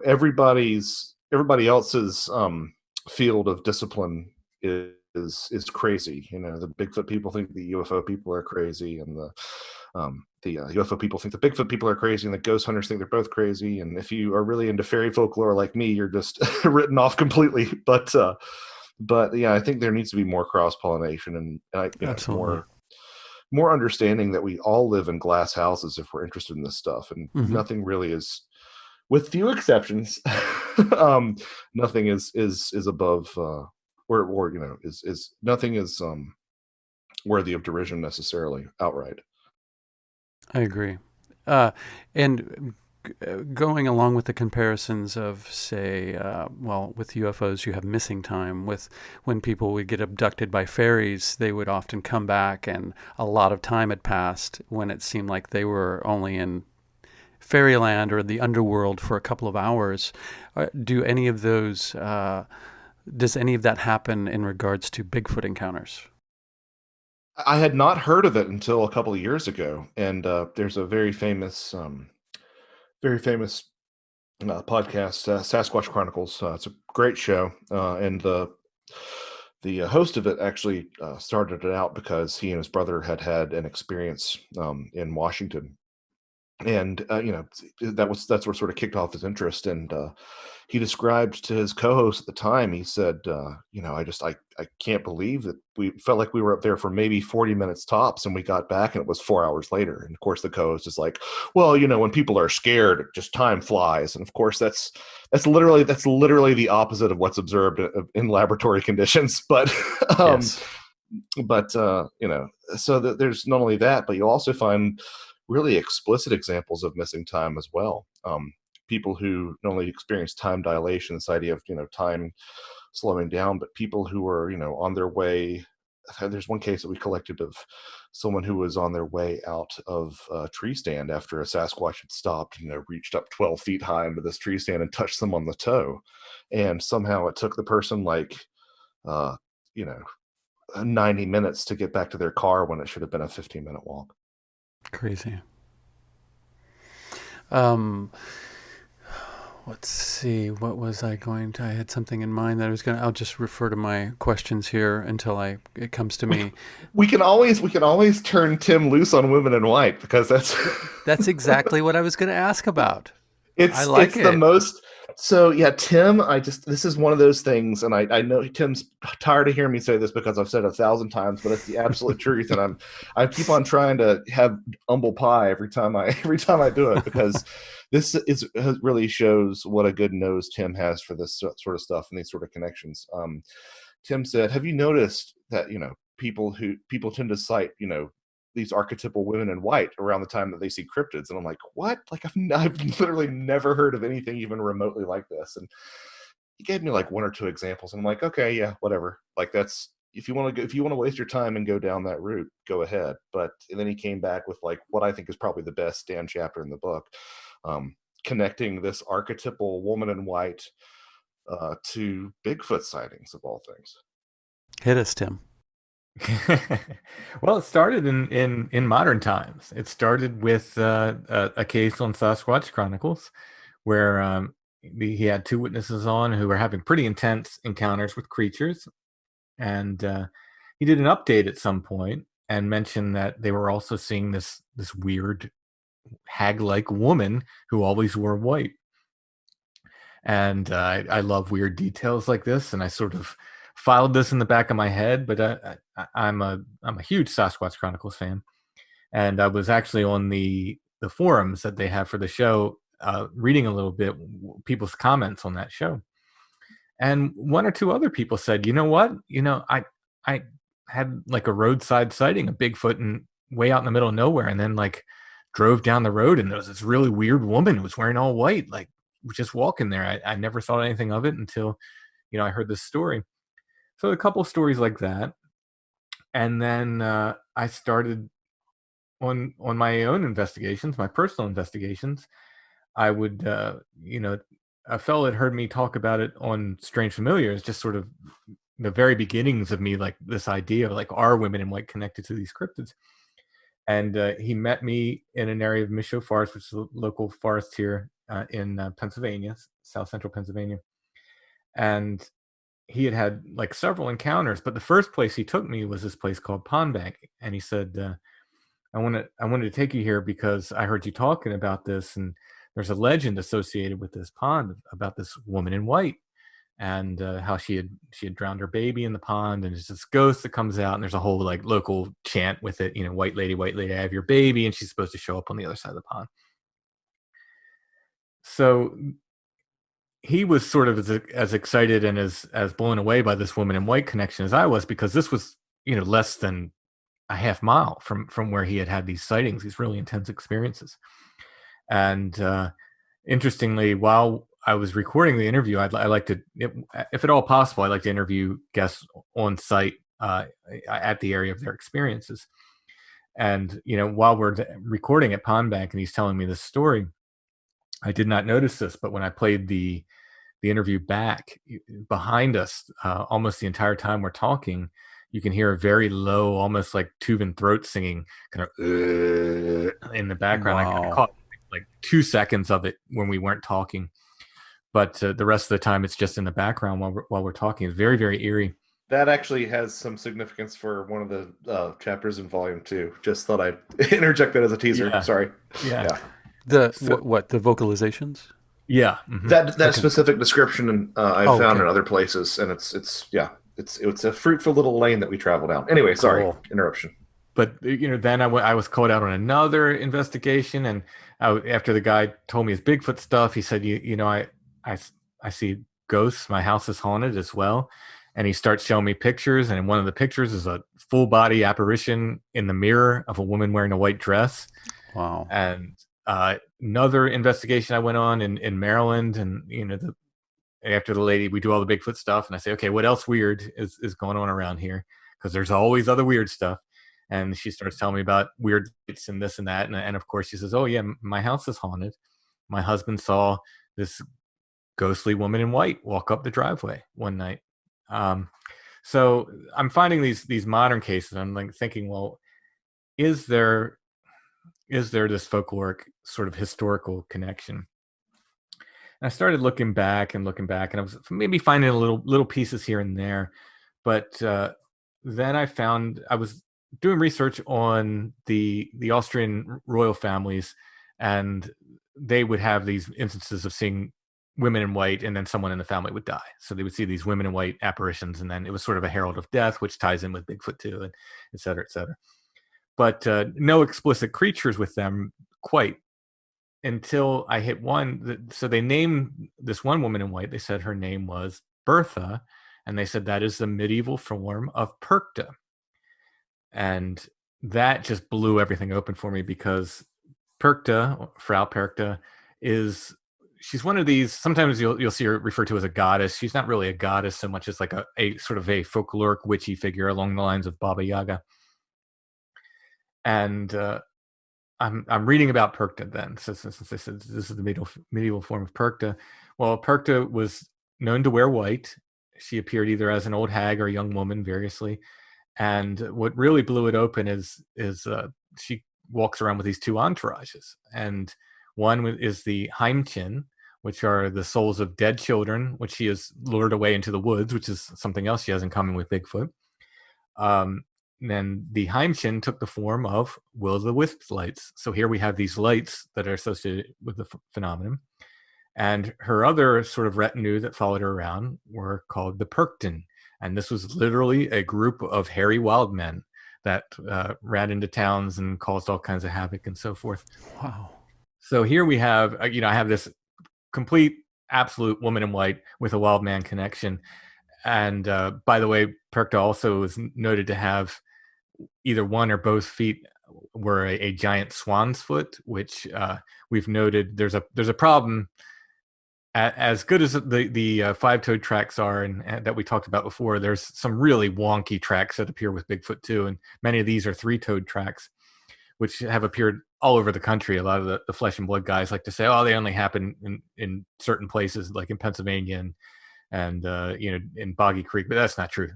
S4: everybody else's field of discipline is crazy. The Bigfoot people think the UFO people are crazy, and the UFO people think the Bigfoot people are crazy, and the ghost hunters think they're both crazy. And if you are really into fairy folklore like me, you're just written off completely. But yeah, I think there needs to be more cross pollination and
S1: Absolutely.
S4: more understanding that we all live in glass houses if we're interested in this stuff, and nothing really is, with few exceptions, nothing is above or is nothing is worthy of derision necessarily outright.
S1: I agree. And going along with the comparisons of, say, with UFOs, you have missing time. With when people would get abducted by fairies, they would often come back, and a lot of time had passed when it seemed like they were only in fairyland or the underworld for a couple of hours. Do any of those? Does any of that happen in regards to Bigfoot encounters?
S4: I had not heard of it until a couple of years ago, and there's a very famous podcast, Sasquatch Chronicles. It's a great show, and the host of it actually started it out because he and his brother had an experience in Washington, and that's what sort of kicked off his interest. And he described to his co-host at the time, he said, I can't believe that we felt like we were up there for maybe 40 minutes tops, and we got back and it was 4 hours later. And of course the co-host is like, well, when people are scared, just time flies. And of course that's literally the opposite of what's observed in laboratory conditions. But
S1: Yes.
S4: so there's not only that, but you also find really explicit examples of missing time as well. People who not only experience time dilation, this idea of time slowing down, but people who are on their way there's one case that we collected of someone who was on their way out of a tree stand after a Sasquatch had stopped, reached up 12 feet high into this tree stand and touched them on the toe. And somehow it took the person like, 90 minutes to get back to their car when it should have been a 15-minute walk.
S1: Crazy. Let's see. What was I going to? I had something in mind that I was going to. I'll just refer to my questions here until it comes to me.
S4: We can always turn Tim loose on women in white, because
S1: that's exactly what I was going to ask about.
S4: It's the most. So yeah, Tim, this is one of those things, and I know Tim's tired of hearing me say this because I've said it 1,000 times, but it's the absolute truth, and I keep on trying to have humble pie every time I do it, because this really shows what a good nose Tim has for this sort of stuff and these sort of connections. Tim said, "Have you noticed that people tend to cite these archetypal women in white around the time that they see cryptids?" And I'm like, what? Like, I've literally never heard of anything even remotely like this. And he gave me like one or two examples, and I'm like, okay, yeah, whatever. Like, that's, if you want to waste your time and go down that route, go ahead. And then he came back with like what I think is probably the best stand chapter in the book, connecting this archetypal woman in white to Bigfoot sightings, of all things.
S1: Hit us, Tim.
S3: Well, it started in modern times. It started with a case on Sasquatch Chronicles where he had two witnesses on who were having pretty intense encounters with creatures, and he did an update at some point and mentioned that they were also seeing this weird hag-like woman who always wore white. And I love weird details like this, and I sort of filed this in the back of my head, but I'm a huge Sasquatch Chronicles fan, and I was actually on the forums that they have for the show, reading a little bit people's comments on that show, and one or two other people said, you know what, I had like a roadside sighting of Bigfoot and way out in the middle of nowhere, and then like drove down the road and there was this really weird woman who was wearing all white, like just walking there. I never thought anything of it until I heard this story. So a couple stories like that, and then I started on my own investigations, my personal investigations. I would, a fellow had heard me talk about it on Strange Familiars, just sort of the very beginnings of me, like this idea of like, are women in white connected to these cryptids? And he met me in an area of Micho Forest, which is a local forest here in Pennsylvania, South Central Pennsylvania, and he had like several encounters, but the first place he took me was this place called Pond Bank. And he said, I wanted to take you here because I heard you talking about this, and there's a legend associated with this pond about this woman in white, and how she had drowned her baby in the pond, and there's this ghost that comes out, and there's a whole like local chant with it, white lady, I have your baby, and she's supposed to show up on the other side of the pond. So he was sort of as excited and as blown away by this woman in white connection as I was, because this was less than a half mile from where he had these sightings, these really intense experiences. And interestingly, while I was recording the interview, I'd like to, if at all possible, I'd like to interview guests on site at the area of their experiences. And while we're recording at Pond Bank and he's telling me this story, I did not notice this, but when I played the interview back, behind us, almost the entire time we're talking, you can hear a very low, almost like Tuvan throat singing, kind of in the background.
S1: Wow.
S3: I caught like 2 seconds of it when we weren't talking, but the rest of the time it's just in the background while we're talking. It's very, very eerie.
S4: That actually has some significance for one of the chapters in Volume 2. Just thought I'd interject that as a teaser.
S3: Yeah.
S4: Sorry.
S3: Yeah.
S1: The vocalizations?
S3: Yeah. Mm-hmm.
S4: That specific description I've found in other places, and it's a fruitful little lane that we travel down. Anyway, sorry, interruption.
S3: But then I was called out on another investigation, and after the guy told me his Bigfoot stuff, he said, I see ghosts. My house is haunted as well. And he starts showing me pictures, and in one of the pictures is a full body apparition in the mirror of a woman wearing a white dress.
S1: Wow.
S3: And another investigation I went on in Maryland, and after the lady, we do all the Bigfoot stuff, and I say, okay, what else weird is going on around here? because there's always other weird stuff. And she starts telling me about weird lights and this and that. And of course she says, oh yeah, my house is haunted. My husband saw this ghostly woman in white walk up the driveway one night. So I'm finding these modern cases. I'm like thinking, well, is there this folkloric sort of historical connection? And I started looking back, and I was maybe finding little pieces here and there, but then I was doing research on the Austrian royal families, and they would have these instances of seeing women in white, and then someone in the family would die. So they would see these women in white apparitions, and then it was sort of a herald of death, which ties in with Bigfoot too, and et cetera, et cetera. But no explicit creatures with them quite, until I hit one. So they named this one woman in white. They said her name was Bertha, and they said that is the medieval form of Perkta. And that just blew everything open for me, because Perkta, Frau Perkta, she's one of these, sometimes you'll see her referred to as a goddess. She's not really a goddess so much as like a sort of a folkloric witchy figure along the lines of Baba Yaga. And I'm reading about Perkta then. So since they said this is the medieval form of Perkta, well, Perkta was known to wear white. She appeared either as an old hag or a young woman, variously. And what really blew it open is she walks around with these two entourages, and one is the Heimchen, which are the souls of dead children, which she has lured away into the woods, which is something else she has in common with Bigfoot. Then the Heimchen took the form of will-o'-the-wisp lights. So here we have these lights that are associated with the phenomenon. And her other sort of retinue that followed her around were called the Perkten. And this was literally a group of hairy wild men that ran into towns and caused all kinds of havoc and so forth.
S1: Wow.
S3: So here we have, I have this complete, absolute woman in white with a wild man connection. And by the way, Perkta also is noted to have either one or both feet were a giant swan's foot, which we've noted there's a problem. As good as the five-toed tracks are, and that we talked about before, there's some really wonky tracks that appear with Bigfoot too, and many of these are three-toed tracks, which have appeared all over the country. A lot of the flesh and blood guys like to say, oh, they only happen in certain places, like in Pennsylvania and in Boggy Creek, but that's not true.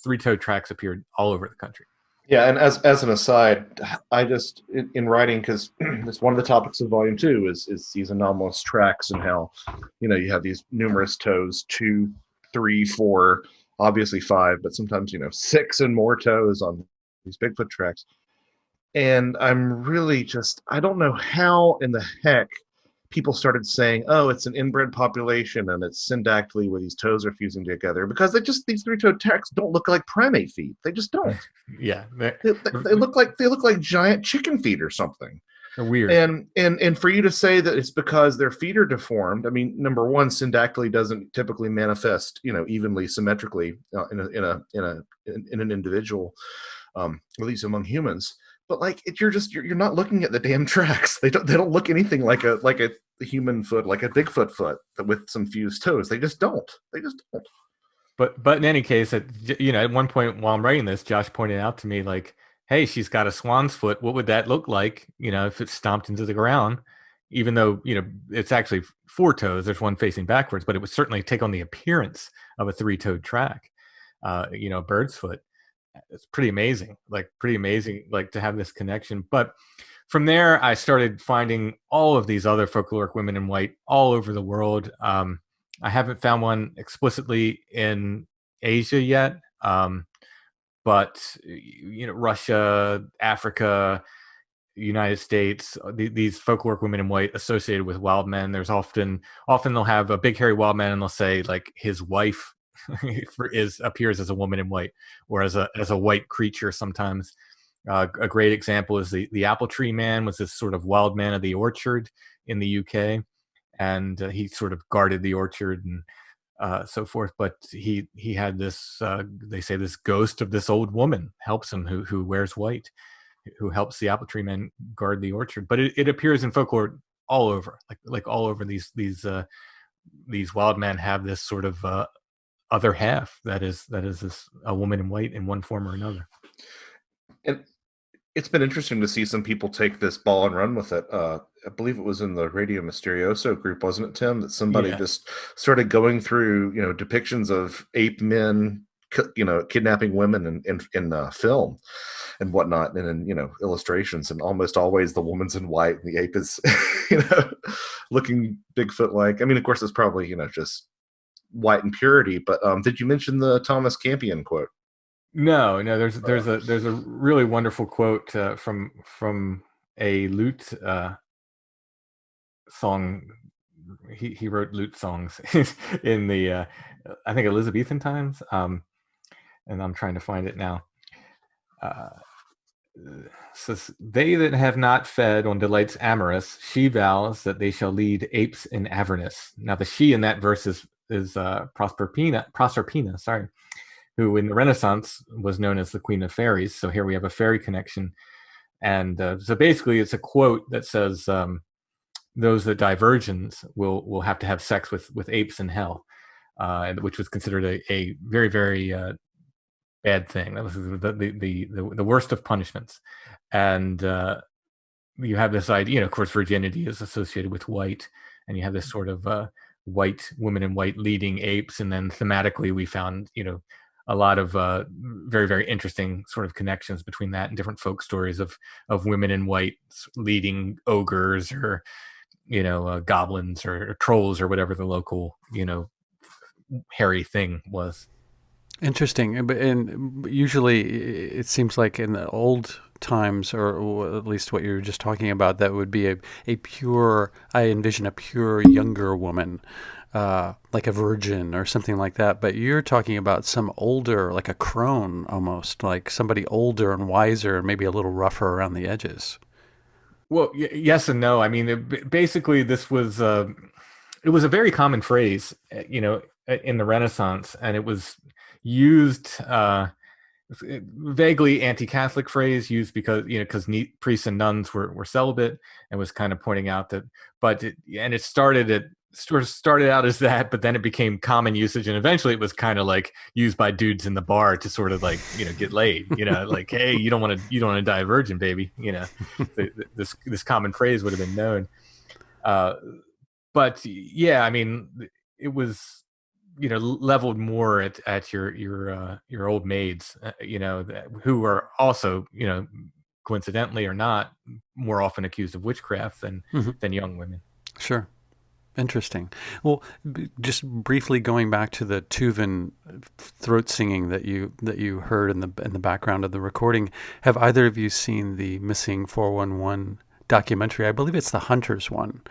S3: Three-toed tracks appeared all over the country.
S4: Yeah, and as an aside, I just in writing, because it's one of the topics of Volume 2 is these anomalous tracks, and how you have these numerous toes, 2, 3, 4, obviously 5, but sometimes 6 and more toes on these Bigfoot tracks. And I'm really I don't know how in the heck people started saying, oh, it's an inbred population and it's syndactyly where these toes are fusing together, because these three-toed tracks don't look like primate feet. They just don't.
S3: Yeah,
S4: they look like giant chicken feet or something.
S3: They're weird.
S4: And for you to say that it's because their feet are deformed, I mean, number one, syndactyly doesn't typically manifest evenly, symmetrically in an individual, at least among humans. But you're not looking at the damn tracks. They don't look anything like a human foot, like a Bigfoot foot with some fused toes. They just don't.
S3: But in any case, at one point while I'm writing this, Josh pointed out to me, like, hey, she's got a swan's foot. What would that look like, if it's stomped into the ground? Even though it's actually 4 toes. There's one facing backwards, but it would certainly take on the appearance of a 3-toed track. A bird's foot. It's pretty amazing, to have this connection. But from there, I started finding all of these other folkloric women in white all over the world. I haven't found one explicitly in Asia yet, but Russia, Africa, United States, these folkloric women in white associated with wild men. There's often they'll have a big hairy wild man, and they'll say like his wife appears as a woman in white, or as a white creature sometimes. A great example is the apple tree man was this sort of wild man of the orchard in the UK, and he sort of guarded the orchard and so forth. But he had this they say this ghost of this old woman helps him, who wears white, who helps the apple tree man guard the orchard. But it appears in folklore all over, like all over. These wild men have this sort of other half that is a woman in white in one form or another.
S4: And it's been interesting to see some people take this ball and run with it. I believe it was in the Radio Mysterioso group, wasn't it, Tim? That somebody just started going through, depictions of ape men, kidnapping women in film and whatnot, and in illustrations, and almost always the woman's in white and the ape is, looking Bigfoot-like. I mean, of course, it's probably just white and purity. But did you mention the Thomas Campion quote?
S3: No. There's a really wonderful quote from a lute song. He wrote lute songs in the I think Elizabethan times, and I'm trying to find it now. Says, they that have not fed on delights amorous, she vows that they shall lead apes in avernus. Now the she in that verse is Proserpina, sorry, who in the Renaissance was known as the Queen of Fairies. So here we have a fairy connection. And so basically it's a quote that says, those that die virgins will have to have sex with apes in hell, which was considered a very, very bad thing. That was the worst of punishments. And you have this idea, of course, virginity is associated with white, and you have this sort of white women in white leading apes. And then thematically we found, a lot of very, very interesting sort of connections between that and different folk stories of women in white leading ogres or, goblins or trolls or whatever the local, hairy thing was.
S1: Interesting. And usually it seems like in the old times, or at least what you were just talking about, that would be a pure, I envision a pure younger woman, like a virgin or something like that. But you're talking about some older, like a crone almost, like somebody older and wiser and maybe a little rougher around the edges.
S3: Well, yes and no. I mean, basically this was, it was a very common phrase, in the Renaissance, and it was used, vaguely anti-Catholic phrase used because priests and nuns were celibate, and was kind of pointing out that, it started out as that, but then it became common usage, and eventually it was kind of like used by dudes in the bar to sort of like get laid, like, hey, you don't want to die a virgin, baby. This common phrase would have been known, but yeah, I mean, it was leveled more at your old maids, who are also, coincidentally or not, more often accused of witchcraft than young women.
S1: Sure. Interesting. Well, just briefly going back to the Tuvan throat singing that you heard in the background of the recording, have either of you seen the Missing 411 documentary? I believe it's the Hunters one,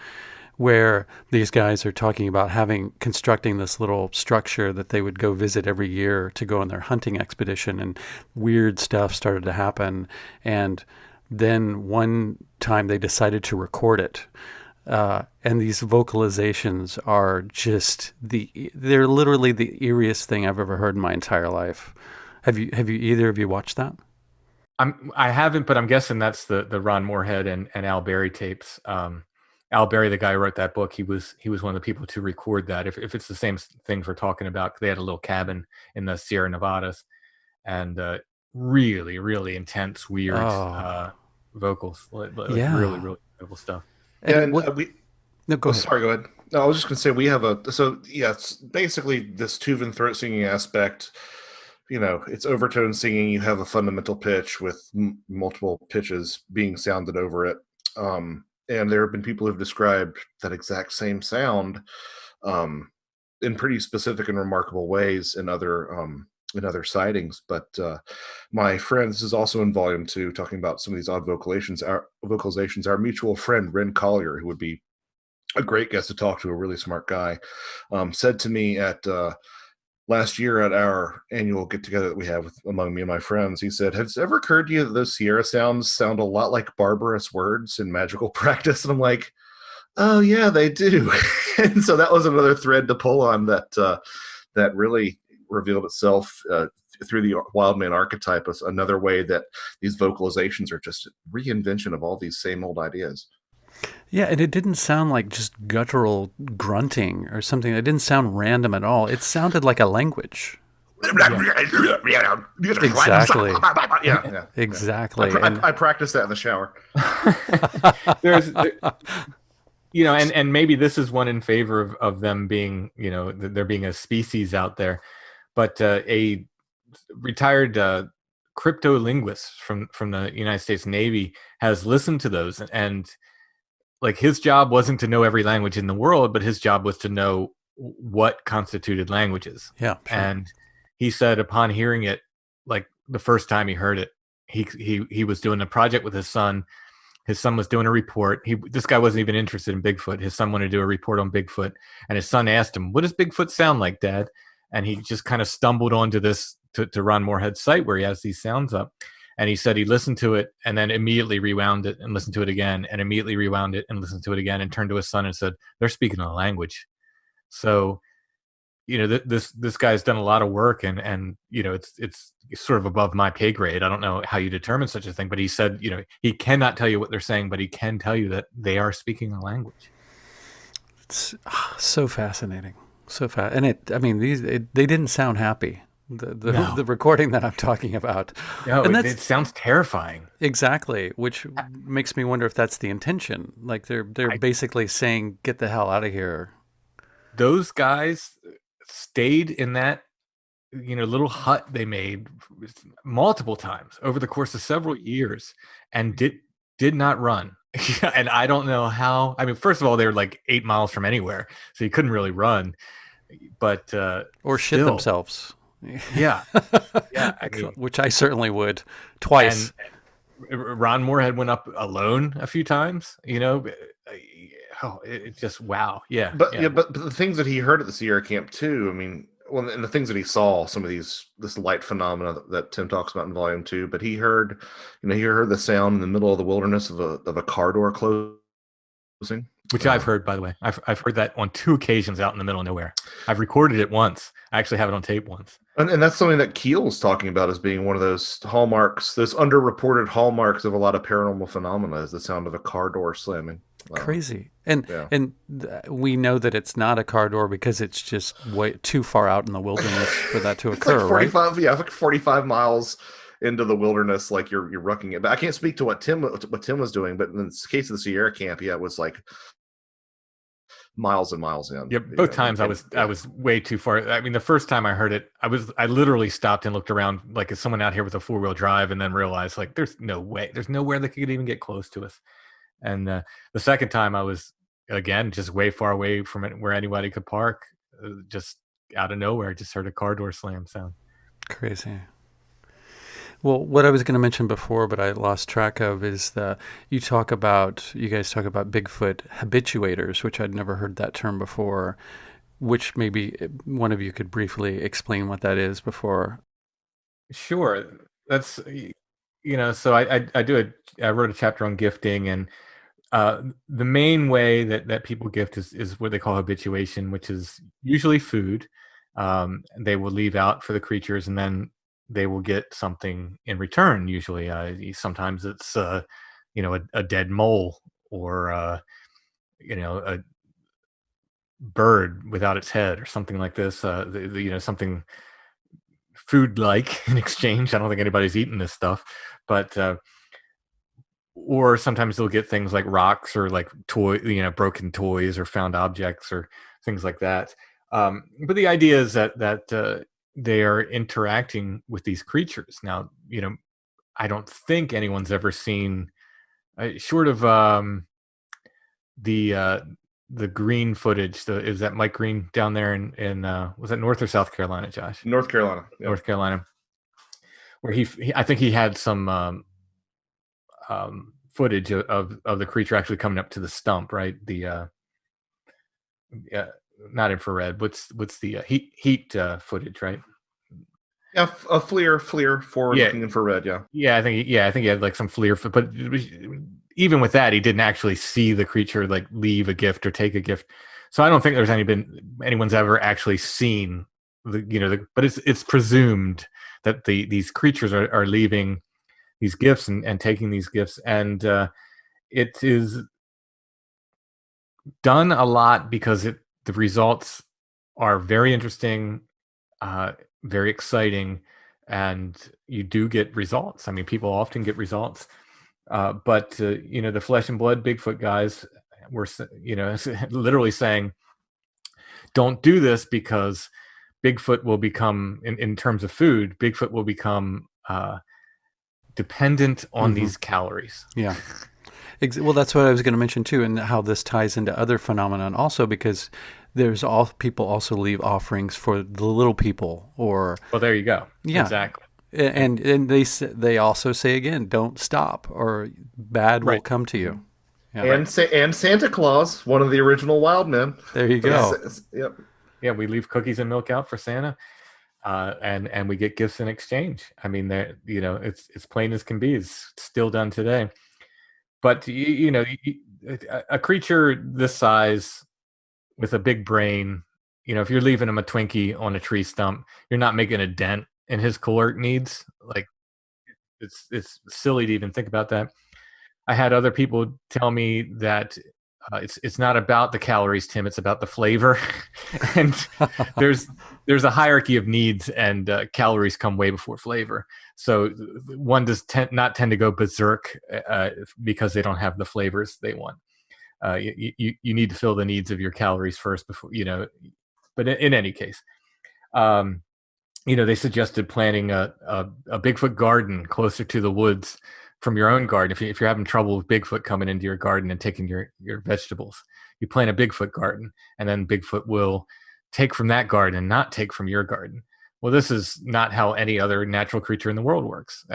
S1: where these guys are talking about constructing this little structure that they would go visit every year to go on their hunting expedition, and weird stuff started to happen. And then one time they decided to record it. And these vocalizations are they're literally the eeriest thing I've ever heard in my entire life. Have you either of you watched that?
S3: I haven't, but I'm guessing that's the Ron Moorhead and Al Berry tapes. Al Berry, the guy who wrote that book, he was one of the people to record that. If it's the same things we're talking about, they had a little cabin in the Sierra Nevadas, and really, really intense, weird vocals, like really, really incredible stuff.
S4: And
S1: go ahead.
S4: Sorry, go ahead. No, I was just going to say we have it's basically this Tuvan throat singing aspect. It's overtone singing. You have a fundamental pitch with multiple pitches being sounded over it. And there have been people who've described that exact same sound in pretty specific and remarkable ways in other sightings. But my friend, this is also in volume 2, talking about some of these odd vocalizations. Our mutual friend, Ren Collier, who would be a great guest to talk to, a really smart guy, said to me at last year at our annual get-together that we have among me and my friends, he said, has it ever occurred to you that those Sierra sounds sound a lot like barbarous words in magical practice? And I'm like, oh, yeah, they do. And so that was another thread to pull on that really revealed itself through the Wildman archetype as another way that these vocalizations are just a reinvention of all these same old ideas.
S1: Yeah, and it didn't sound like just guttural grunting or something. It didn't sound random at all. It sounded like a language. Exactly.
S4: Yeah.
S1: Exactly.
S4: I practiced that in the shower.
S3: There's, and maybe this is one in favor of them being, there being a species out there, but a retired cryptolinguist from the United States Navy has listened to those, and like his job wasn't to know every language in the world, but his job was to know what constituted languages.
S1: Yeah, sure.
S3: And he said upon hearing it, like the first time he heard it, he was doing a project with his son. His son was doing a report. This guy wasn't even interested in Bigfoot. His son wanted to do a report on Bigfoot, and his son asked him, "What does Bigfoot sound like, Dad?" And he just kind of stumbled onto this to Ron Moorhead's site where he has these sounds up. And he said he listened to it and then immediately rewound it and listened to it again and immediately rewound it and listened to it again and turned to his son and said, "They're speaking a language." So, this guy's done a lot of work, and it's sort of above my pay grade. I don't know how you determine such a thing, but he said, he cannot tell you what they're saying, but he can tell you that they are speaking a language.
S1: It's so fascinating. So fast. And they didn't sound happy. The recording that I'm talking about.
S3: No, and it sounds terrifying.
S1: Exactly, which makes me wonder if that's the intention. Like they're basically saying, "Get the hell out of here."
S3: Those guys stayed in that little hut they made multiple times over the course of several years and did not run. And I don't know how. I mean, first of all, they were like 8 miles from anywhere, so you couldn't really run. But
S1: or shit themselves.
S3: Yeah.
S1: Which I certainly would twice.
S3: And Ron Moorhead went up alone a few times, it's just wow. Yeah.
S4: But the things that he heard at the Sierra camp too, I mean, well, and the things that he saw, some of this light phenomena that Tim talks about in volume 2, but he heard the sound in the middle of the wilderness of a car door closing.
S3: Which I've heard, by the way. I've heard that on 2 occasions out in the middle of nowhere. I've recorded it once. I actually have it on tape once.
S4: And that's something that Keel's talking about as being one of those hallmarks, those underreported hallmarks of a lot of paranormal phenomena, is the sound of a car door slamming.
S1: Crazy. And we know that it's not a car door because it's just way too far out in the wilderness for that to occur,
S4: like 45,
S1: right?
S4: Yeah, like 45 miles into the wilderness, like you're rucking it. But I can't speak to what Tim was doing, but in the case of the Sierra camp, it was like miles and miles in.
S3: Yeah, both times I was way too far. I mean, the first time I heard it, I literally stopped and looked around, like, is someone out here with a 4-wheel drive? And then realized, like, there's nowhere they could even get close to us. And the second time I was, again, just way far away from it where anybody could park. Just out of nowhere, just heard a car door slam sound.
S1: Crazy. Well, what I was going to mention before, but I lost track of, is that you guys talk about Bigfoot habituators, which I'd never heard that term before, which maybe one of you could briefly explain what that is before.
S3: Sure. That's, so I wrote a chapter on gifting, and the main way that people gift is what they call habituation, which is usually food. They will leave out for the creatures, and then they will get something in return. Usually, sometimes it's a dead mole, or a bird without its head, or something like this. Something food-like in exchange. I don't think anybody's eaten this stuff, but or sometimes they'll get things like rocks, or like broken toys, or found objects, or things like that. But the idea is that they are interacting with these creatures. Now, I don't think anyone's ever seen, short of the Green footage. Is that Mike Green down there in was that North or South Carolina, Josh?
S4: North Carolina.
S3: Yeah. North Carolina, where I think he had some footage of the creature actually coming up to the stump, right? The not infrared. What's the heat footage, right?
S4: Yeah, a FLIR forward-looking infrared. Yeah,
S3: I think he had like some FLIR, but even with that, he didn't actually see the creature like leave a gift or take a gift. So I don't think there's anyone's ever actually seen but it's presumed that these creatures are leaving these gifts and taking these gifts, and it is done a lot because the results are very interesting, very exciting, and you do get results. I mean, people often get results, but the flesh and blood Bigfoot guys were, literally saying, "Don't do this because Bigfoot will become, in terms of food, Bigfoot will become dependent on these calories."
S1: Yeah. Well, that's what I was going to mention too, and how this ties into other phenomenon also, because people also leave offerings for the little people, or
S3: Well, there you go.
S1: Yeah.
S3: Exactly.
S1: and they also say again, don't stop, or bad will
S3: Right.
S1: come to you. Yeah.
S4: And Santa Claus, one of the original wild men.
S1: There you go.
S4: Yep.
S3: Yeah, we leave cookies and milk out for Santa, and we get gifts in exchange. I mean, it's plain as can be. It's still done today. But a creature this size with a big brain, if you're leaving him a Twinkie on a tree stump, you're not making a dent in his caloric needs. Like, it's silly to even think about that. I had other people tell me that it's not about the calories, Tim. It's about the flavor, and there's a hierarchy of needs, and calories come way before flavor. So one does not tend to go berserk because they don't have the flavors they want. You need to fill the needs of your calories first before But in any case, they suggested planting a Bigfoot garden closer to the woods from your own garden. If you're having trouble with Bigfoot coming into your garden and taking your vegetables, you plant a Bigfoot garden, and then Bigfoot will take from that garden and not take from your garden. Well, this is not how any other natural creature in the world works.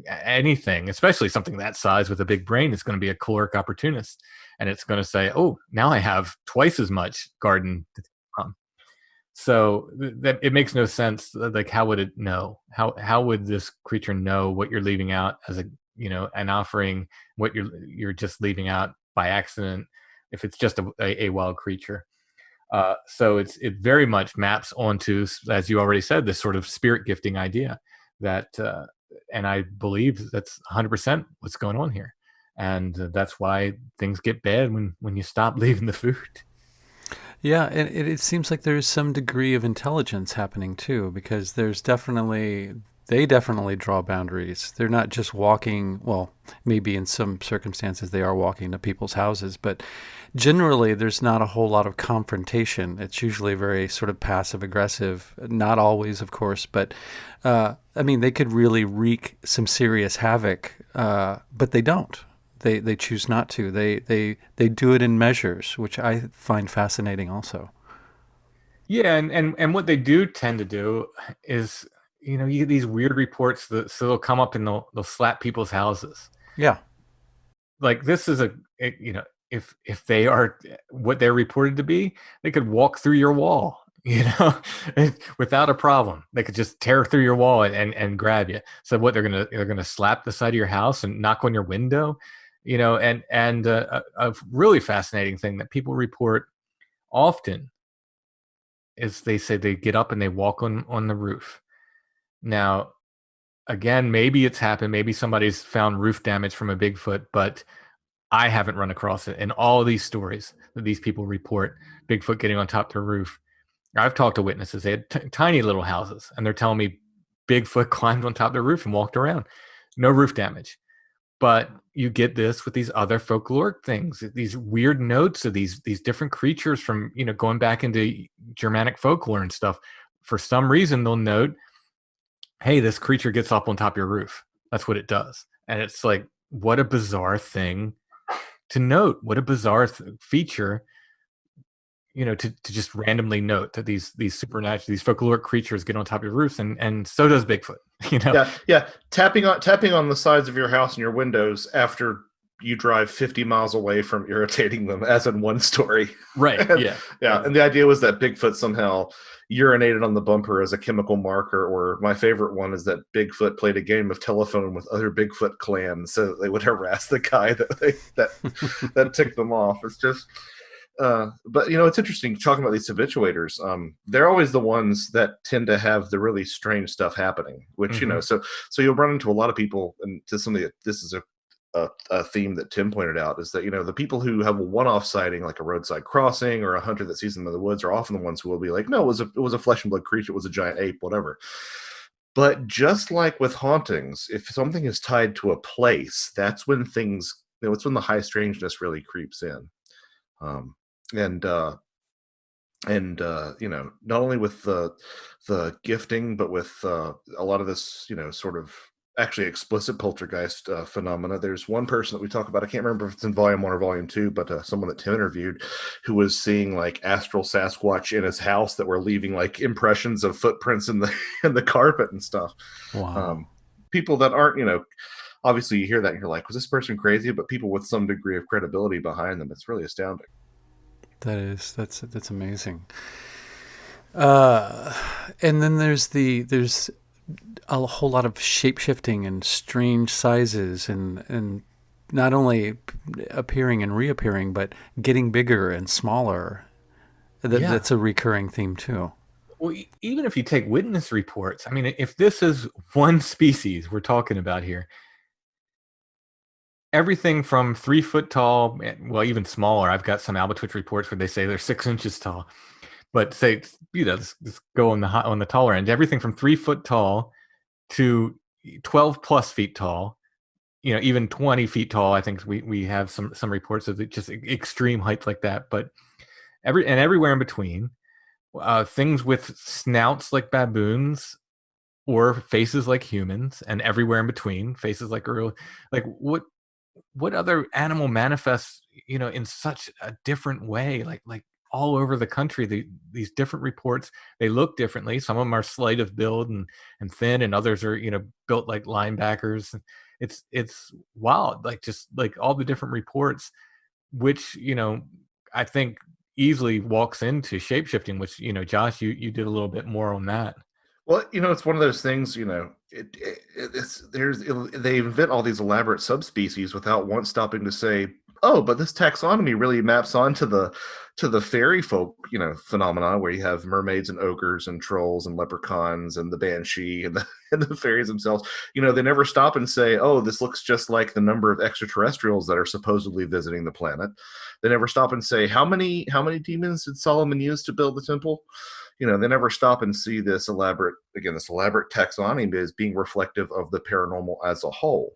S3: Anything, especially something that size with a big brain, is going to be a caloric opportunist, and it's going to say, "Oh, now I have twice as much garden to take from." So that it makes no sense. Like, how would it know? How would this creature know what you're leaving out as an offering, what you're just leaving out by accident, if it's just a wild creature? So it very much maps onto, as you already said, this sort of spirit gifting idea that, and I believe that's 100% what's going on here, and that's why things get bad when you stop leaving the food.
S1: Yeah, and it seems like there's some degree of intelligence happening too, because they definitely draw boundaries. They're not just walking, well, maybe in some circumstances they are walking to people's houses, but generally there's not a whole lot of confrontation. It's usually very sort of passive aggressive, not always, of course, but they could really wreak some serious havoc, but they don't. They choose not to. They do it in measures, which I find fascinating also.
S3: Yeah, and what they do tend to do is, you get these weird reports so they'll come up and they'll slap people's houses.
S1: Yeah.
S3: Like, this is if they are what they're reported to be, they could walk through your wall, without a problem. They could just tear through your wall and grab you. So what they're gonna slap the side of your house and knock on your window, and a really fascinating thing that people report often is they say they get up and they walk on the roof. Now, again, maybe it's happened. Maybe somebody's found roof damage from a Bigfoot, but I haven't run across it. In all these stories that these people report, Bigfoot getting on top of their roof, I've talked to witnesses. They had tiny little houses, and they're telling me Bigfoot climbed on top of their roof and walked around. No roof damage. But you get this with these other folkloric things, these weird notes of these different creatures from, going back into Germanic folklore and stuff. For some reason, they'll note, hey, this creature gets up on top of your roof. That's what it does. And it's like, what a bizarre thing to note. What a bizarre feature, to just randomly note that these supernatural, these folkloric creatures get on top of your roofs, and so does Bigfoot.
S4: Yeah. Tapping on the sides of your house and your windows after you drive 50 miles away from irritating them, as in one story.
S3: Right.
S4: Yeah. And the idea was that Bigfoot somehow urinated on the bumper as a chemical marker, or my favorite one is that Bigfoot played a game of telephone with other Bigfoot clans so that they would harass the guy that ticked them off. It's just but it's interesting talking about these habituators. They're always the ones that tend to have the really strange stuff happening, which so you'll run into a lot of people, and to somebody that this is a theme that Tim pointed out, is that, the people who have a one-off sighting, like a roadside crossing or a hunter that sees them in the woods, are often the ones who will be like, no, it was a flesh and blood creature, it was a giant ape, whatever. But just like with hauntings, if something is tied to a place, that's when things, it's when the high strangeness really creeps in. Um, and not only with the gifting, but with a lot of this, sort of actually explicit poltergeist phenomena. There's one person that we talk about, I can't remember if it's in volume 1 or volume 2, but someone that Tim interviewed, who was seeing like astral Sasquatch in his house that were leaving like impressions of footprints in the in the carpet and stuff.
S1: Wow.
S4: People that aren't, obviously you hear that and you're like, was this person crazy? But people with some degree of credibility behind them, it's really astounding.
S1: That's amazing. And then there's a whole lot of shape-shifting and strange sizes and not only appearing and reappearing, but getting bigger and smaller. That's a recurring theme too.
S3: Well, even if you take witness reports, I mean, if this is one species we're talking about here, everything from 3 foot tall, well, even smaller. I've got some Albatwitch reports where they say they're 6 inches tall, but say, let's go on the taller end. Everything from 3 foot tall to 12 plus feet tall, even 20 feet tall. I think we have some reports of just extreme heights like that, but everywhere in between, things with snouts like baboons or faces like humans, and everywhere in between, faces like what other animal manifests, in such a different way, like all over the country, these different reports, they look differently. Some of them are slight of build and thin, and others are, built like linebackers. It's wild, just like all the different reports, which, I think easily walks into shapeshifting, which, Josh, you did a little bit more on that.
S4: Well, it's one of those things, they invent all these elaborate subspecies without once stopping to say, oh, but this taxonomy really maps onto the fairy folk, phenomena, where you have mermaids and ogres and trolls and leprechauns and the banshee and the fairies themselves. They never stop and say, oh, this looks just like the number of extraterrestrials that are supposedly visiting the planet. They never stop and say, how many demons did Solomon use to build the temple? They never stop and see this elaborate taxonomy as being reflective of the paranormal as a whole.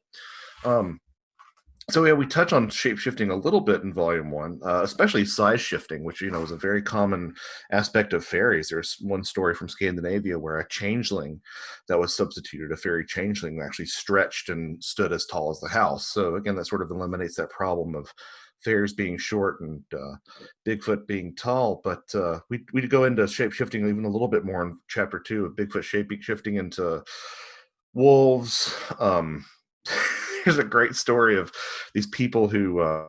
S4: So yeah, we touch on shape-shifting a little bit in volume 1, especially size shifting, which, is a very common aspect of fairies. There's one story from Scandinavia where a changeling that was substituted, a fairy changeling, actually stretched and stood as tall as the house. So again, that sort of eliminates that problem of fairies being short and Bigfoot being tall. But we go into shape-shifting even a little bit more in chapter 2 of Bigfoot shape-shifting into wolves. There's a great story of these people who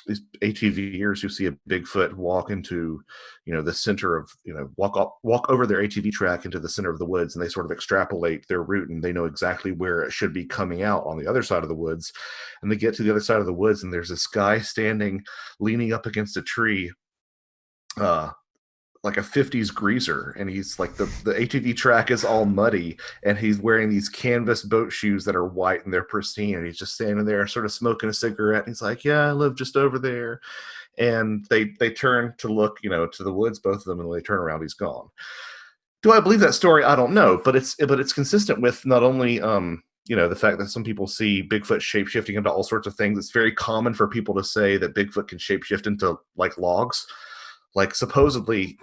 S4: these ATVers who see a Bigfoot walk into, the center of, walk over their ATV track into the center of the woods, and they sort of extrapolate their route, and they know exactly where it should be coming out on the other side of the woods. And they get to the other side of the woods, and there's this guy standing, leaning up against a tree, like a 50s greaser, and he's like, the ATV track is all muddy, and he's wearing these canvas boat shoes that are white and they're pristine, and he's just standing there sort of smoking a cigarette, and he's like, yeah, I live just over there. And they turn to look, to the woods, both of them, and when they turn around, he's gone. Do I believe that story? I don't know, but it's consistent with not only the fact that some people see Bigfoot shape-shifting into all sorts of things. It's very common for people to say that Bigfoot can shape-shift into like logs. Like supposedly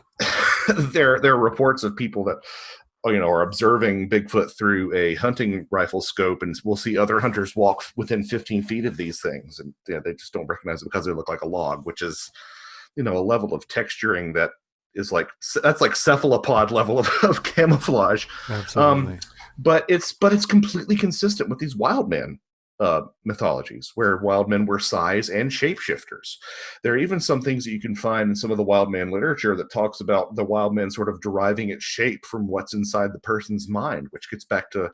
S4: there are reports of people that are observing Bigfoot through a hunting rifle scope, and we'll see other hunters walk within 15 feet of these things, and they just don't recognize it because they look like a log, which is a level of texturing that is that's like cephalopod level of camouflage.
S1: Absolutely.
S4: But it's completely consistent with these wild man mythologies, where wild men were size and shapeshifters. There are even some things that you can find in some of the wild man literature that talks about the wild man sort of deriving its shape from what's inside the person's mind, which gets back to,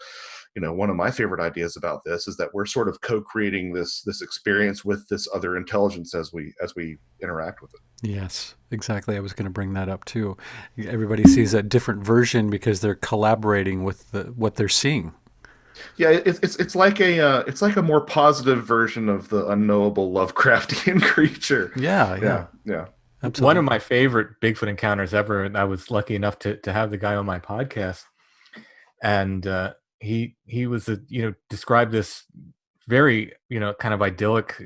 S4: one of my favorite ideas about this is that we're sort of co-creating this experience with this other intelligence as we interact with it.
S1: Yes, exactly. I was going to bring that up too. Everybody sees a different version because they're collaborating with what they're seeing.
S4: Yeah, it's like a more positive version of the unknowable Lovecraftian creature.
S1: Yeah,
S4: Yeah,
S1: yeah,
S4: yeah.
S3: One of
S1: absolutely.
S3: my favorite Bigfoot encounters ever, and I was lucky enough to have the guy on my podcast, and he was described this very kind of idyllic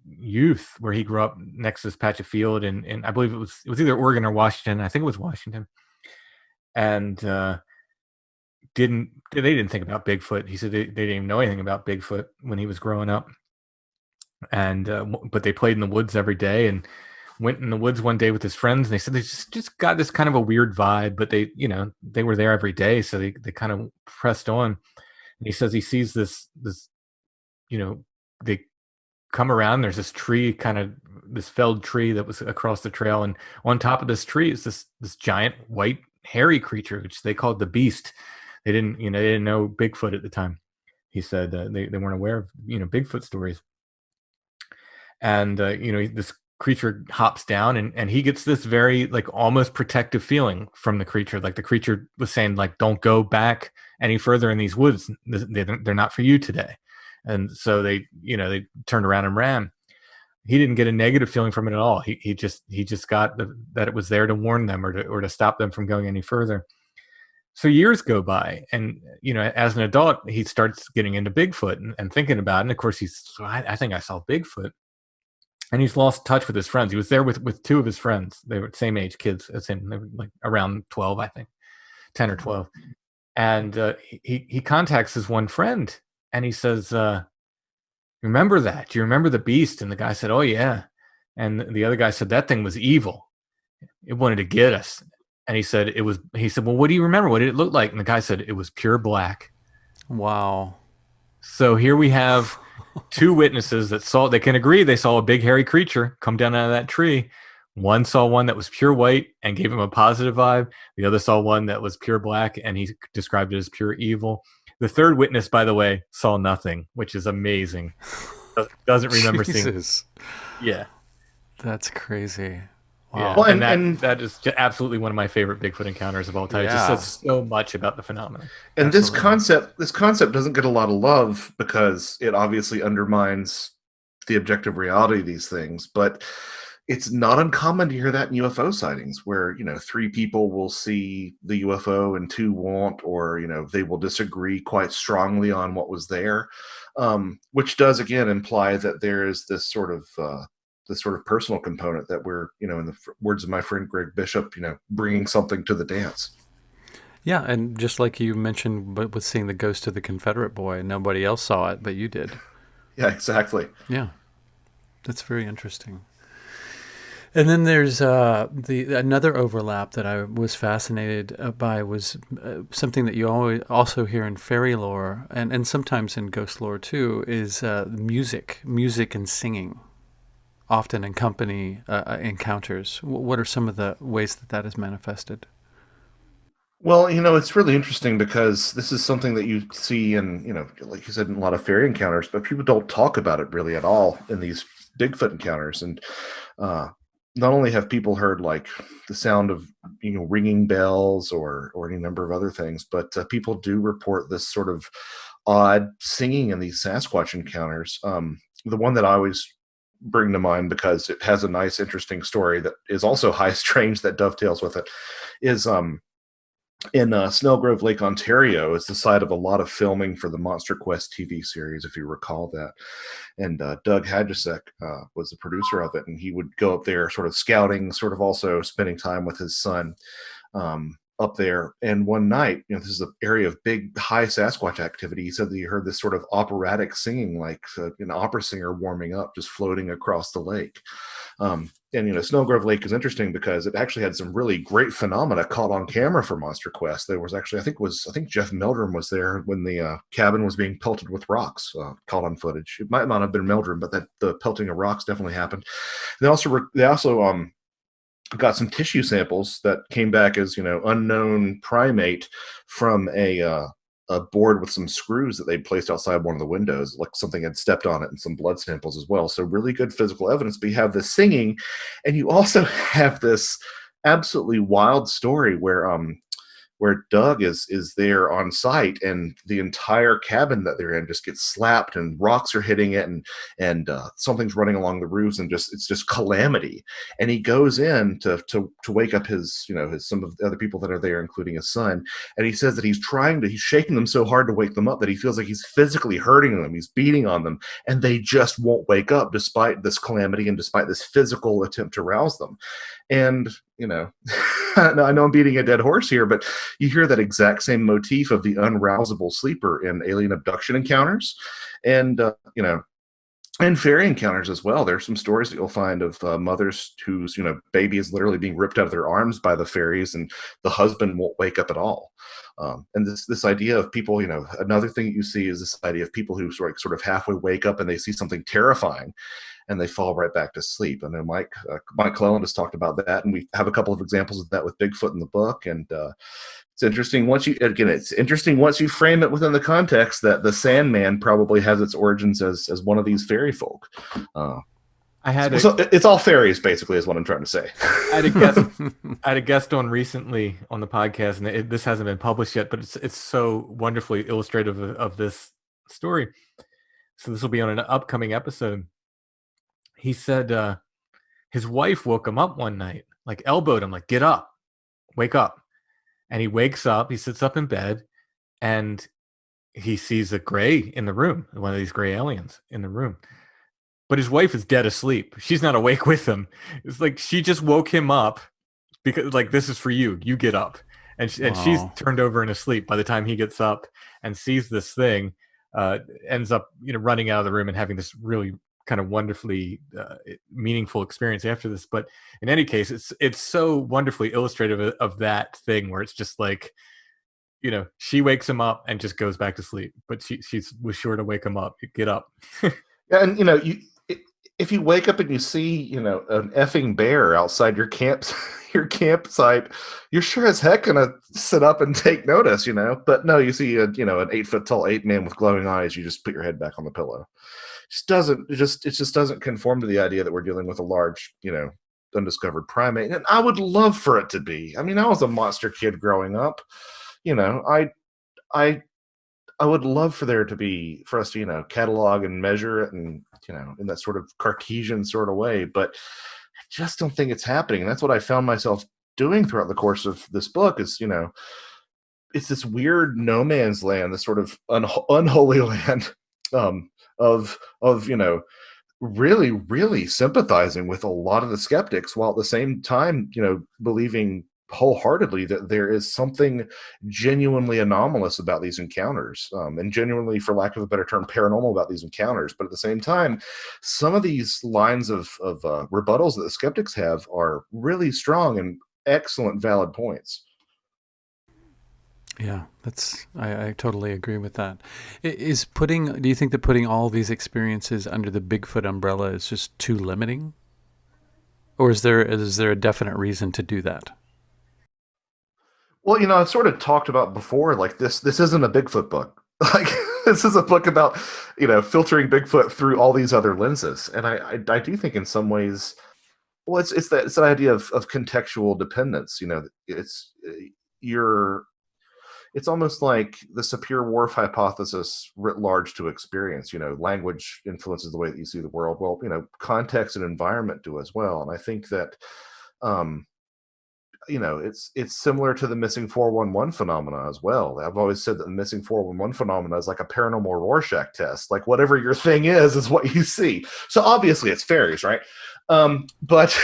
S3: youth where he grew up next to this patch of field, and I believe it was either Oregon or Washington. I think it was Washington, and they didn't think about Bigfoot. He said they didn't even know anything about Bigfoot when he was growing up, and but they played in the woods every day and went in the woods one day with his friends, and they said they just got this kind of a weird vibe, but they were there every day, so they kind of pressed on. And he says he sees this they come around, there's this tree, kind of this felled tree that was across the trail, and on top of this tree is this giant white hairy creature, which they called the beast. They didn't know Bigfoot at the time. He said they weren't aware of Bigfoot stories. And this creature hops down, and he gets this very like almost protective feeling from the creature, like the creature was saying, like, don't go back any further in these woods, they're not for you today. And so they turned around and ran. He didn't get a negative feeling from it at all. He just got that it was there to warn them, or to stop them from going any further. So years go by, and as an adult, he starts getting into Bigfoot and thinking about it. And of course, I think I saw Bigfoot. And he's lost touch with his friends. He was there with two of his friends. They were same age kids as him. They were like around 12, I think, 10 or 12. And he contacts his one friend, and he says, remember that? Do you remember the beast? And the guy said, oh, yeah. And the other guy said, that thing was evil. It wanted to get us. And he said, well, what do you remember? What did it look like? And the guy said, it was pure black.
S1: Wow.
S3: So here we have two witnesses they can agree they saw a big hairy creature come down out of that tree. One saw one that was pure white and gave him a positive vibe. The other saw one that was pure black, and he described it as pure evil. The third witness, by the way, saw nothing, which is amazing. Doesn't remember seeing. Yeah.
S1: That's crazy. Wow.
S3: Yeah.
S4: Well,
S3: and that is absolutely one of my favorite Bigfoot encounters of all time.
S1: Yeah.
S3: It just says so much about the phenomenon.
S4: And
S1: Absolutely.
S4: this concept doesn't get a lot of love because it obviously undermines the objective reality of these things. But it's not uncommon to hear that in UFO sightings, where 3 people will see the UFO and 2 won't, or they will disagree quite strongly on what was there, which does again imply that there is this sort of personal component that we're, in the words of my friend Greg Bishop, bringing something to the dance.
S1: Yeah, and just like you mentioned, but with seeing the ghost of the Confederate boy, nobody else saw it, but you did.
S4: Yeah, exactly.
S1: Yeah, that's very interesting. And then there's another overlap that I was fascinated by was something that you always also hear in fairy lore and sometimes in ghost lore too, is music and singing often accompany encounters. What are some of the ways that is manifested?
S4: Well, it's really interesting because this is something that you see in, like you said, in a lot of fairy encounters, but people don't talk about it really at all in these Bigfoot encounters. And not only have people heard like the sound of, ringing bells or any number of other things, but people do report this sort of odd singing in these Sasquatch encounters. The one that I always bring to mind, because it has a nice, interesting story that is also high strange that dovetails with it, is in Snellgrove Lake, Ontario, is the site of a lot of filming for the Monster Quest TV series, if you recall that. And Doug Hadjasek was the producer of it, and he would go up there sort of scouting, sort of also spending time with his son up there. And one night, this is an area of big, high Sasquatch activity. He said that he heard this sort of operatic singing, like an opera singer warming up, just floating across the lake. And Snellgrove Lake is interesting because it actually had some really great phenomena caught on camera for Monster Quest. There was actually, I think Jeff Meldrum was there when the cabin was being pelted with rocks, caught on footage. It might not have been Meldrum, but that the pelting of rocks definitely happened. They also got some tissue samples that came back as unknown primate from a board with some screws that they'd placed outside one of the windows, like something had stepped on it, and some blood samples as well. So really good physical evidence. But you have this singing, and you also have this absolutely wild story where where Doug is there on site, and the entire cabin that they're in just gets slapped, and rocks are hitting it, and something's running along the roofs, and it's just calamity. And he goes in to wake up his some of the other people that are there, including his son. And he says that he's shaking them so hard to wake them up that he feels like he's physically hurting them. He's beating on them, and they just won't wake up despite this calamity and despite this physical attempt to rouse them. And I know I'm beating a dead horse here, but you hear that exact same motif of the unrousable sleeper in alien abduction encounters, and and fairy encounters as well. There's some stories that you'll find of mothers whose baby is literally being ripped out of their arms by the fairies, and the husband won't wake up at all. And this idea of people, another thing you see is this idea of people who sort of halfway wake up and they see something terrifying, and they fall right back to sleep. I know Mike Clelland has talked about that, and we have a couple of examples of that with Bigfoot in the book. And it's interesting once you frame it within the context that the Sandman probably has its origins as one of these fairy folk. So it's all fairies, basically, is what I'm trying to say.
S3: I had a guest on recently on the podcast, and this hasn't been published yet, but it's so wonderfully illustrative of this story. So this will be on an upcoming episode. He said his wife woke him up one night, like elbowed him, like, "Get up, wake up." And he wakes up, he sits up in bed, and he sees a gray in the room, one of these gray aliens in the room. But his wife is dead asleep. She's not awake with him. It's like she just woke him up because, like, this is for you. You get up. And she's turned over and asleep by the time he gets up and sees this thing, ends up running out of the room and having this really kind of wonderfully meaningful experience after this. But in any case, it's so wonderfully illustrative of that thing where it's just like, she wakes him up and just goes back to sleep, but she was sure to wake him up. Get up.
S4: Yeah, and if you wake up and you see an effing bear outside your campsite, you're sure as heck gonna sit up and take notice, But no, you see an 8 foot tall ape man with glowing eyes, you just put your head back on the pillow. It just doesn't conform to the idea that we're dealing with a large, undiscovered primate. And I would love for it to be. I mean, I was a monster kid growing up. I would love for us to, catalog and measure it and, in that sort of Cartesian sort of way, but I just don't think it's happening. And that's what I found myself doing throughout the course of this book is, it's this weird no man's land, this sort of unholy land of really, really sympathizing with a lot of the skeptics, while at the same time, believing wholeheartedly that there is something genuinely anomalous about these encounters, and genuinely, for lack of a better term, paranormal about these encounters. But at the same time, some of these lines of rebuttals that the skeptics have are really strong and excellent, valid points.
S1: Yeah, I totally agree with that. Do you think that putting all these experiences under the Bigfoot umbrella is just too limiting? Or is there a definite reason to do that?
S4: Well, I've sort of talked about before, like this isn't a Bigfoot book. Like, this is a book about, filtering Bigfoot through all these other lenses. And I do think in some ways, well, it's that idea of contextual dependence. It's almost like the Sapir-Whorf hypothesis writ large to experience. Language influences the way that you see the world. Well, context and environment do as well. And I think that, it's similar to the missing 411 phenomena as well. I've always said that the missing 411 phenomena is like a paranormal Rorschach test. Like, whatever your thing is what you see. So obviously it's fairies, right? But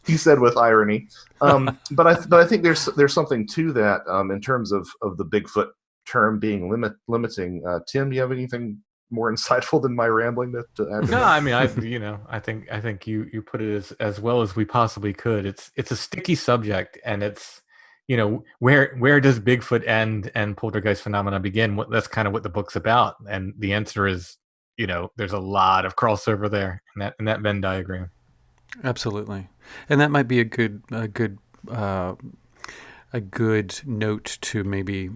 S4: he said with irony. But I think there's something to that in terms of the Bigfoot term being limiting. Tim, do you have anything more insightful than my rambling to add to
S3: No,
S4: that?
S3: I mean, I think you put it as well as we possibly could. It's a sticky subject, and it's, where does Bigfoot end and poltergeist phenomena begin? That's kind of what the book's about, and the answer is, there's a lot of crossover there in that Venn diagram.
S1: Absolutely, and that might be a good note to maybe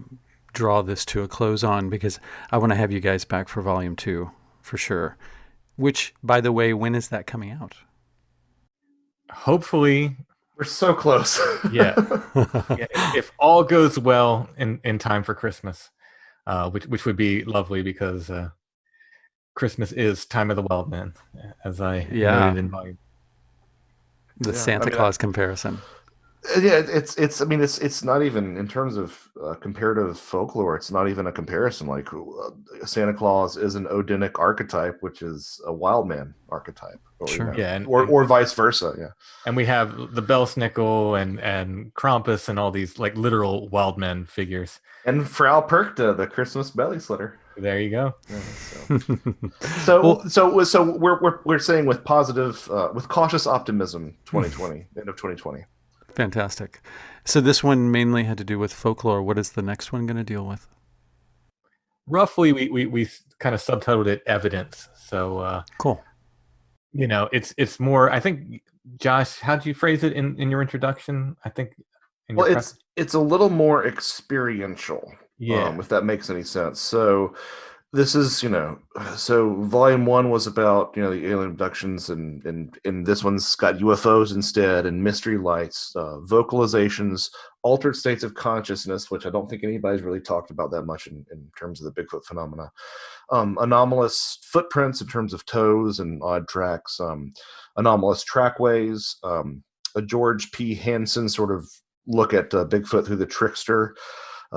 S1: draw this to a close on, because I want to have you guys back for volume 2 for sure. Which, by the way, when is that coming out?
S3: Hopefully
S4: We're so close.
S3: Yeah. Yeah, if all goes well in time for Christmas, which would be lovely because Christmas is time of the wild man, as I
S1: Yeah,
S3: noted in volume.
S1: the
S4: Yeah, I
S1: Santa
S4: mean,
S1: Claus comparison.
S4: yeah, it's. I mean, it's not even in terms of comparative folklore. It's not even a comparison. Like Santa Claus is an Odinic archetype, which is a wild man archetype, or
S1: Sure.
S3: Yeah,
S4: or vice versa. Yeah,
S3: and we have the Belsnickel and Krampus and all these like literal wild men figures.
S4: and Frau Perkta, the Christmas belly slitter.
S3: There you go.
S4: Yeah, so
S1: Well,
S4: we're saying with positive, with cautious optimism, 2020, end of 2020.
S1: fantastic. So this one mainly had to do with folklore. What is the next one going to deal with?
S3: Roughly, we kind of subtitled it evidence. So
S1: Cool.
S3: it's more. I think, Josh, how did you phrase it in your introduction? I think in your
S4: Well,
S3: preface?
S4: it's a little more experiential,
S3: Yeah.
S4: if that makes any sense. So this is, so volume one was about, the alien abductions, and this one's got UFOs instead, and mystery lights, vocalizations, altered states of consciousness, which I don't think anybody's really talked about that much in terms of the Bigfoot phenomena, anomalous footprints in terms of toes and odd tracks, anomalous trackways, a George P. Hansen sort of look at Bigfoot through the trickster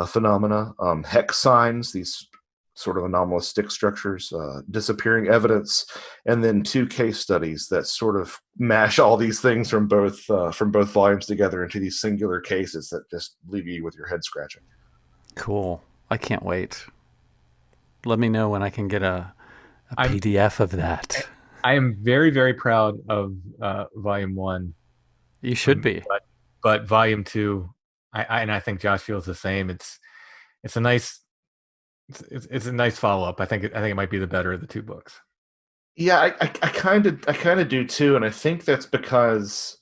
S4: phenomena, hex signs, these sort of anomalous stick structures, disappearing evidence, and then two case studies that sort of mash all these things from both volumes together into these singular cases that just leave you with your head scratching.
S1: Cool. I can't wait. Let me know when I can get a
S3: I'm-
S1: PDF of that.
S3: I am very, very proud of volume one.
S1: You should be.
S3: But volume two, I think Josh feels the same. It's a nice follow up. I think it might be the better of the two books.
S4: Yeah, I kind of do too, and I think that's because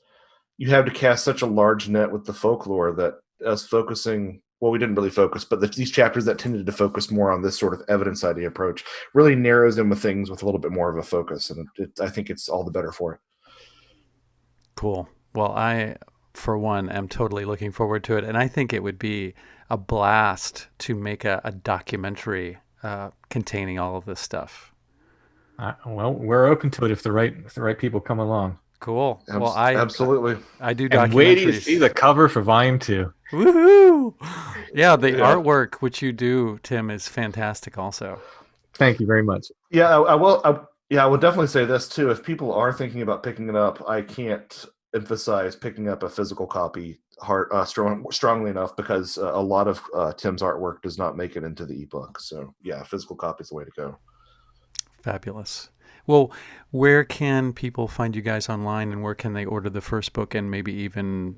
S4: you have to cast such a large net with the folklore that us focusing. Well, we didn't really focus, but these chapters that tended to focus more on this sort of evidence idea approach really narrows in with things with a little bit more of a focus, and I think it's all the better for it.
S1: Cool. Well, I, for one, am totally looking forward to it. And I think it would be a blast to make a documentary containing all of this stuff.
S3: Well, we're open to it if the right people come along.
S1: Cool. Well, I
S4: absolutely.
S1: I do
S3: And
S1: documentaries.
S3: wait till you see the cover for volume two.
S1: Woohoo! Yeah, the artwork which you do, Tim, is fantastic. Also,
S3: Thank you very much.
S4: Yeah, I will. I will definitely say this too. If people are thinking about picking it up, I can't emphasize picking up a physical copy strongly enough, because a lot of Tim's artwork does not make it into the ebook. So yeah, physical copy is the way to go.
S1: fabulous. Well, where can people find you guys online, and where can they order the first book, and maybe even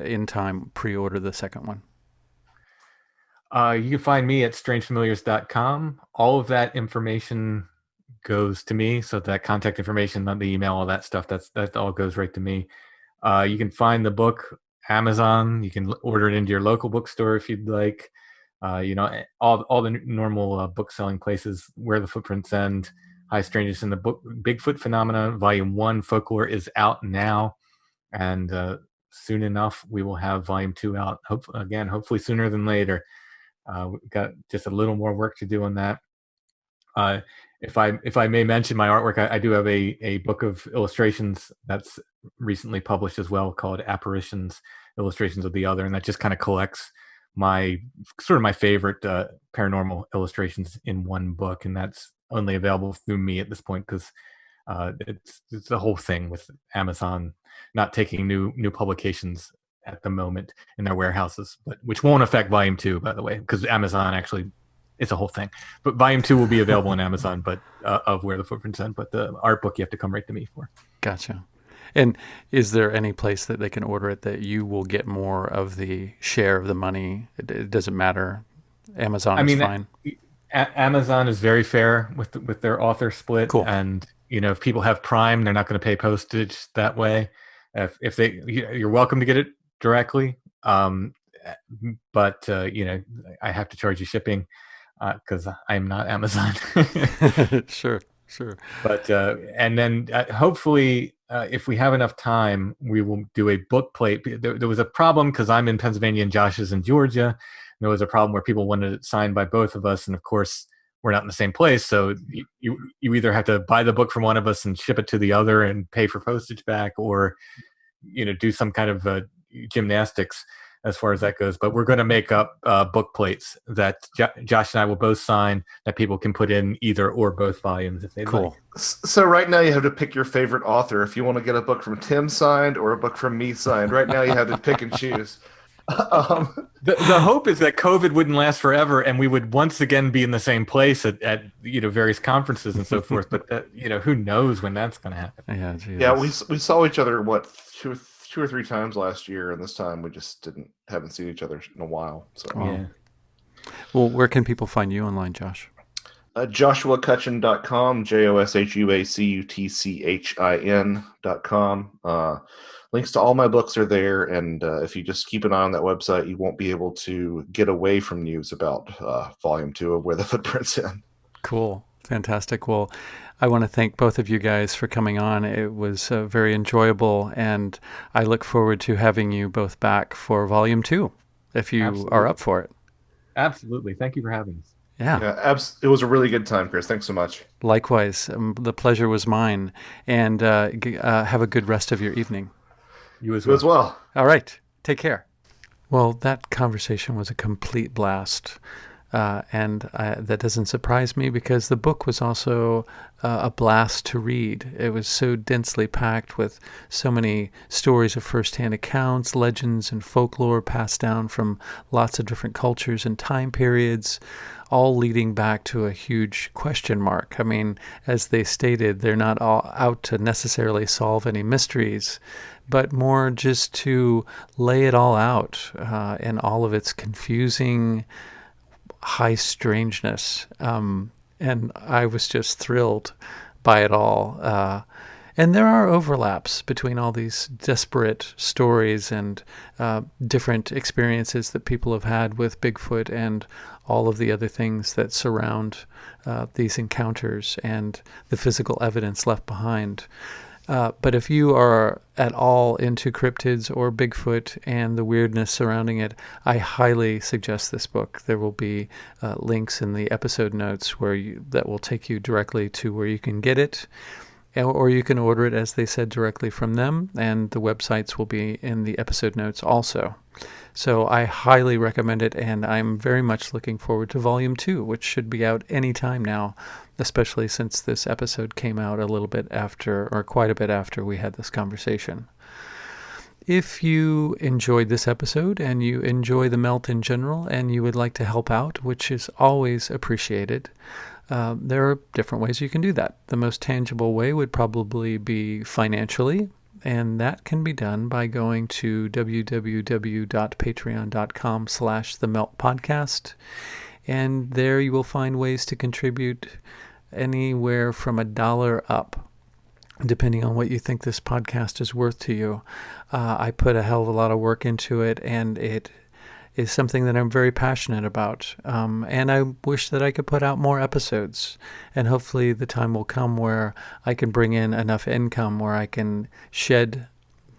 S1: in time pre-order the second one?
S3: You can find me at strangefamiliars.com. All of that information goes to me. So that contact information, not the email, all that stuff, that all goes right to me. You can find the book Amazon. You can order it into your local bookstore if you'd like. All the normal book selling places. Where the Footprints End, High Strangeness in the book, Bigfoot Phenomenon, Volume 1, Folklore is out now. And soon enough, we will have Volume 2 out. Hopefully sooner than later. We've got just a little more work to do on that. If I may mention my artwork, I do have a book of illustrations that's recently published as well, called Apparitions, Illustrations of the Other, and that just kind of collects my favorite paranormal illustrations in one book, and that's only available through me at this point, because it's the whole thing with Amazon not taking new publications at the moment in their warehouses, but which won't affect Volume 2, by the way, because Amazon actually, it's a whole thing. But Volume 2 will be available on Amazon, but of Where the Footprints End. But the art book you have to come right to me for.
S1: Gotcha. And is there any place that they can order it that you will get more of the share of the money? It doesn't matter. Amazon is fine.
S3: Amazon is very fair with their author split.
S1: Cool.
S3: And if people have Prime, they're not going to pay postage that way. If you're welcome to get it directly. But I have to charge you shipping because I'm not Amazon.
S1: Sure.
S3: But and then hopefully if we have enough time, we will do a book plate. There was a problem because I'm in Pennsylvania and Josh is in Georgia. And there was a problem where people wanted it signed by both of us, and of course, we're not in the same place. So you either have to buy the book from one of us and ship it to the other and pay for postage back, or do some kind of gymnastics as far as that goes. But we're going to make up book plates that Josh and I will both sign that people can put in either or both volumes if they'd like.
S4: So right now you have to pick your favorite author. If you want to get a book from Tim signed or a book from me signed, right now you have to pick and choose.
S3: The hope is that COVID wouldn't last forever and we would once again be in the same place at various conferences and so forth. But who knows when that's going to happen?
S1: Yeah, Jesus.
S4: Yeah, we saw each other two or three times last year, and this time we just haven't seen each other in a while. So
S3: yeah.
S1: Well, where can people find you online, Josh?
S4: JoshuaCutchin.com, JoshuaCutchin.com. Links to all my books are there, and if you just keep an eye on that website, you won't be able to get away from news about Volume 2 of Where the Footprints End.
S1: Cool. Fantastic. Well, I want to thank both of you guys for coming on. It was very enjoyable, and I look forward to having you both back for Volume 2, if you are up for it.
S3: Absolutely. Thank you for having us.
S1: Yeah.
S4: It was a really good time, Chris. Thanks so much.
S1: Likewise. The pleasure was mine. And have a good rest of your evening.
S3: You as
S4: well.
S1: All right. Take care. Well, that conversation was a complete blast. And that doesn't surprise me because the book was also a blast to read. It was so densely packed with so many stories of firsthand accounts, legends, and folklore passed down from lots of different cultures and time periods, all leading back to a huge question mark. I mean, as they stated, they're not all out to necessarily solve any mysteries, but more just to lay it all out in all of its confusing high strangeness, and I was just thrilled by it all. And there are overlaps between all these disparate stories and different experiences that people have had with Bigfoot and all of the other things that surround these encounters and the physical evidence left behind. But if you are at all into cryptids or Bigfoot and the weirdness surrounding it, I highly suggest this book. There will be links in the episode notes that will take you directly to where you can get it, or you can order it, as they said, directly from them, and the websites will be in the episode notes also. So I highly recommend it, and I'm very much looking forward to Volume 2, which should be out any time now, especially since this episode came out a little bit after, or quite a bit after we had this conversation. If you enjoyed this episode and you enjoy the Melt in general and you would like to help out, which is always appreciated, there are different ways you can do that. The most tangible way would probably be financially, and that can be done by going to www.patreon.com/themeltpodcast. And there you will find ways to contribute anywhere from $1 up, depending on what you think this podcast is worth to you. I put a hell of a lot of work into it, and it is something that I'm very passionate about. And I wish that I could put out more episodes. And hopefully the time will come where I can bring in enough income where I can shed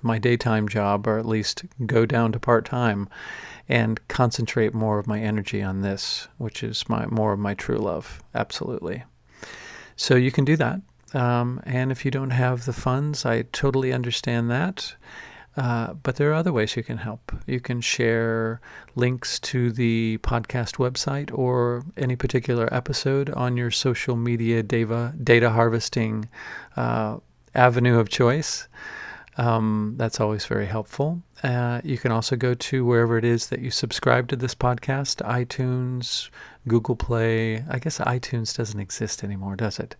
S1: my daytime job, or at least go down to part-time, and concentrate more of my energy on this, which is more of my true love. Absolutely. So you can do that. And if you don't have the funds, I totally understand that. But there are other ways you can help. You can share links to the podcast website or any particular episode on your social media data harvesting avenue of choice. That's always very helpful. You can also go to wherever it is that you subscribe to this podcast, iTunes, Google Play. I guess iTunes doesn't exist anymore, does it?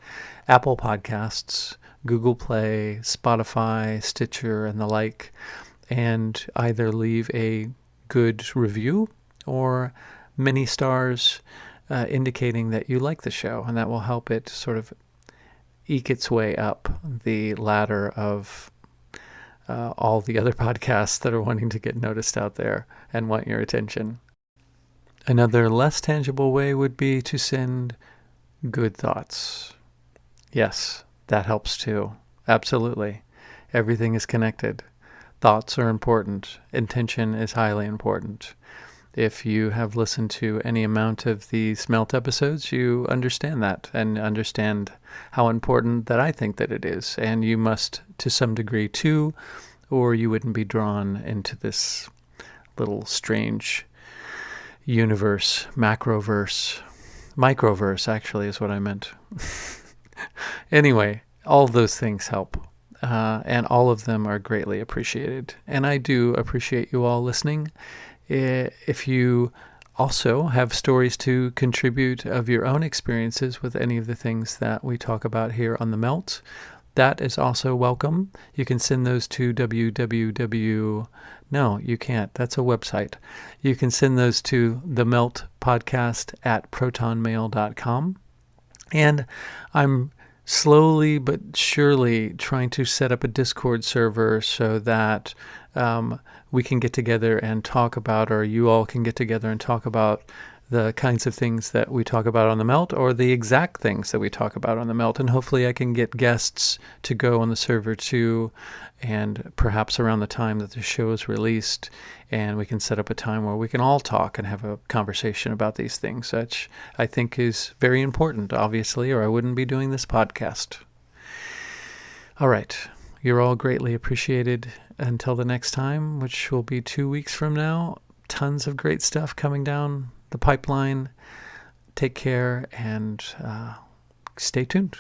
S1: Apple Podcasts, Google Play, Spotify, Stitcher, and the like, and either leave a good review or many stars indicating that you like the show, and that will help it sort of eke its way up the ladder of all the other podcasts that are wanting to get noticed out there and want your attention. Another less tangible way would be to send good thoughts. Yes, that helps too. Absolutely. Everything is connected. Thoughts are important. Intention is highly important. If you have listened to any amount of these Melt episodes, you understand that and understand how important that I think that it is. And you must, to some degree, too, or you wouldn't be drawn into this little strange universe, macroverse. Microverse, actually, is what I meant. Anyway, all of those things help. And all of them are greatly appreciated. And I do appreciate you all listening. If you also have stories to contribute of your own experiences with any of the things that we talk about here on The Melt, that is also welcome. You can send those to No, you can't. That's a website. You can send those to themeltpodcast@protonmail.com. And I'm slowly but surely trying to set up a Discord server so that we can get together and talk about, or you all can get together and talk about the kinds of things that we talk about on The Melt, or the exact things that we talk about on The Melt. And hopefully I can get guests to go on the server too, and perhaps around the time that the show is released, and we can set up a time where we can all talk and have a conversation about these things, which I think is very important, obviously, or I wouldn't be doing this podcast. All right. You're all greatly appreciated. Until the next time, which will be 2 weeks from now, tons of great stuff coming down the pipeline. Take care and stay tuned.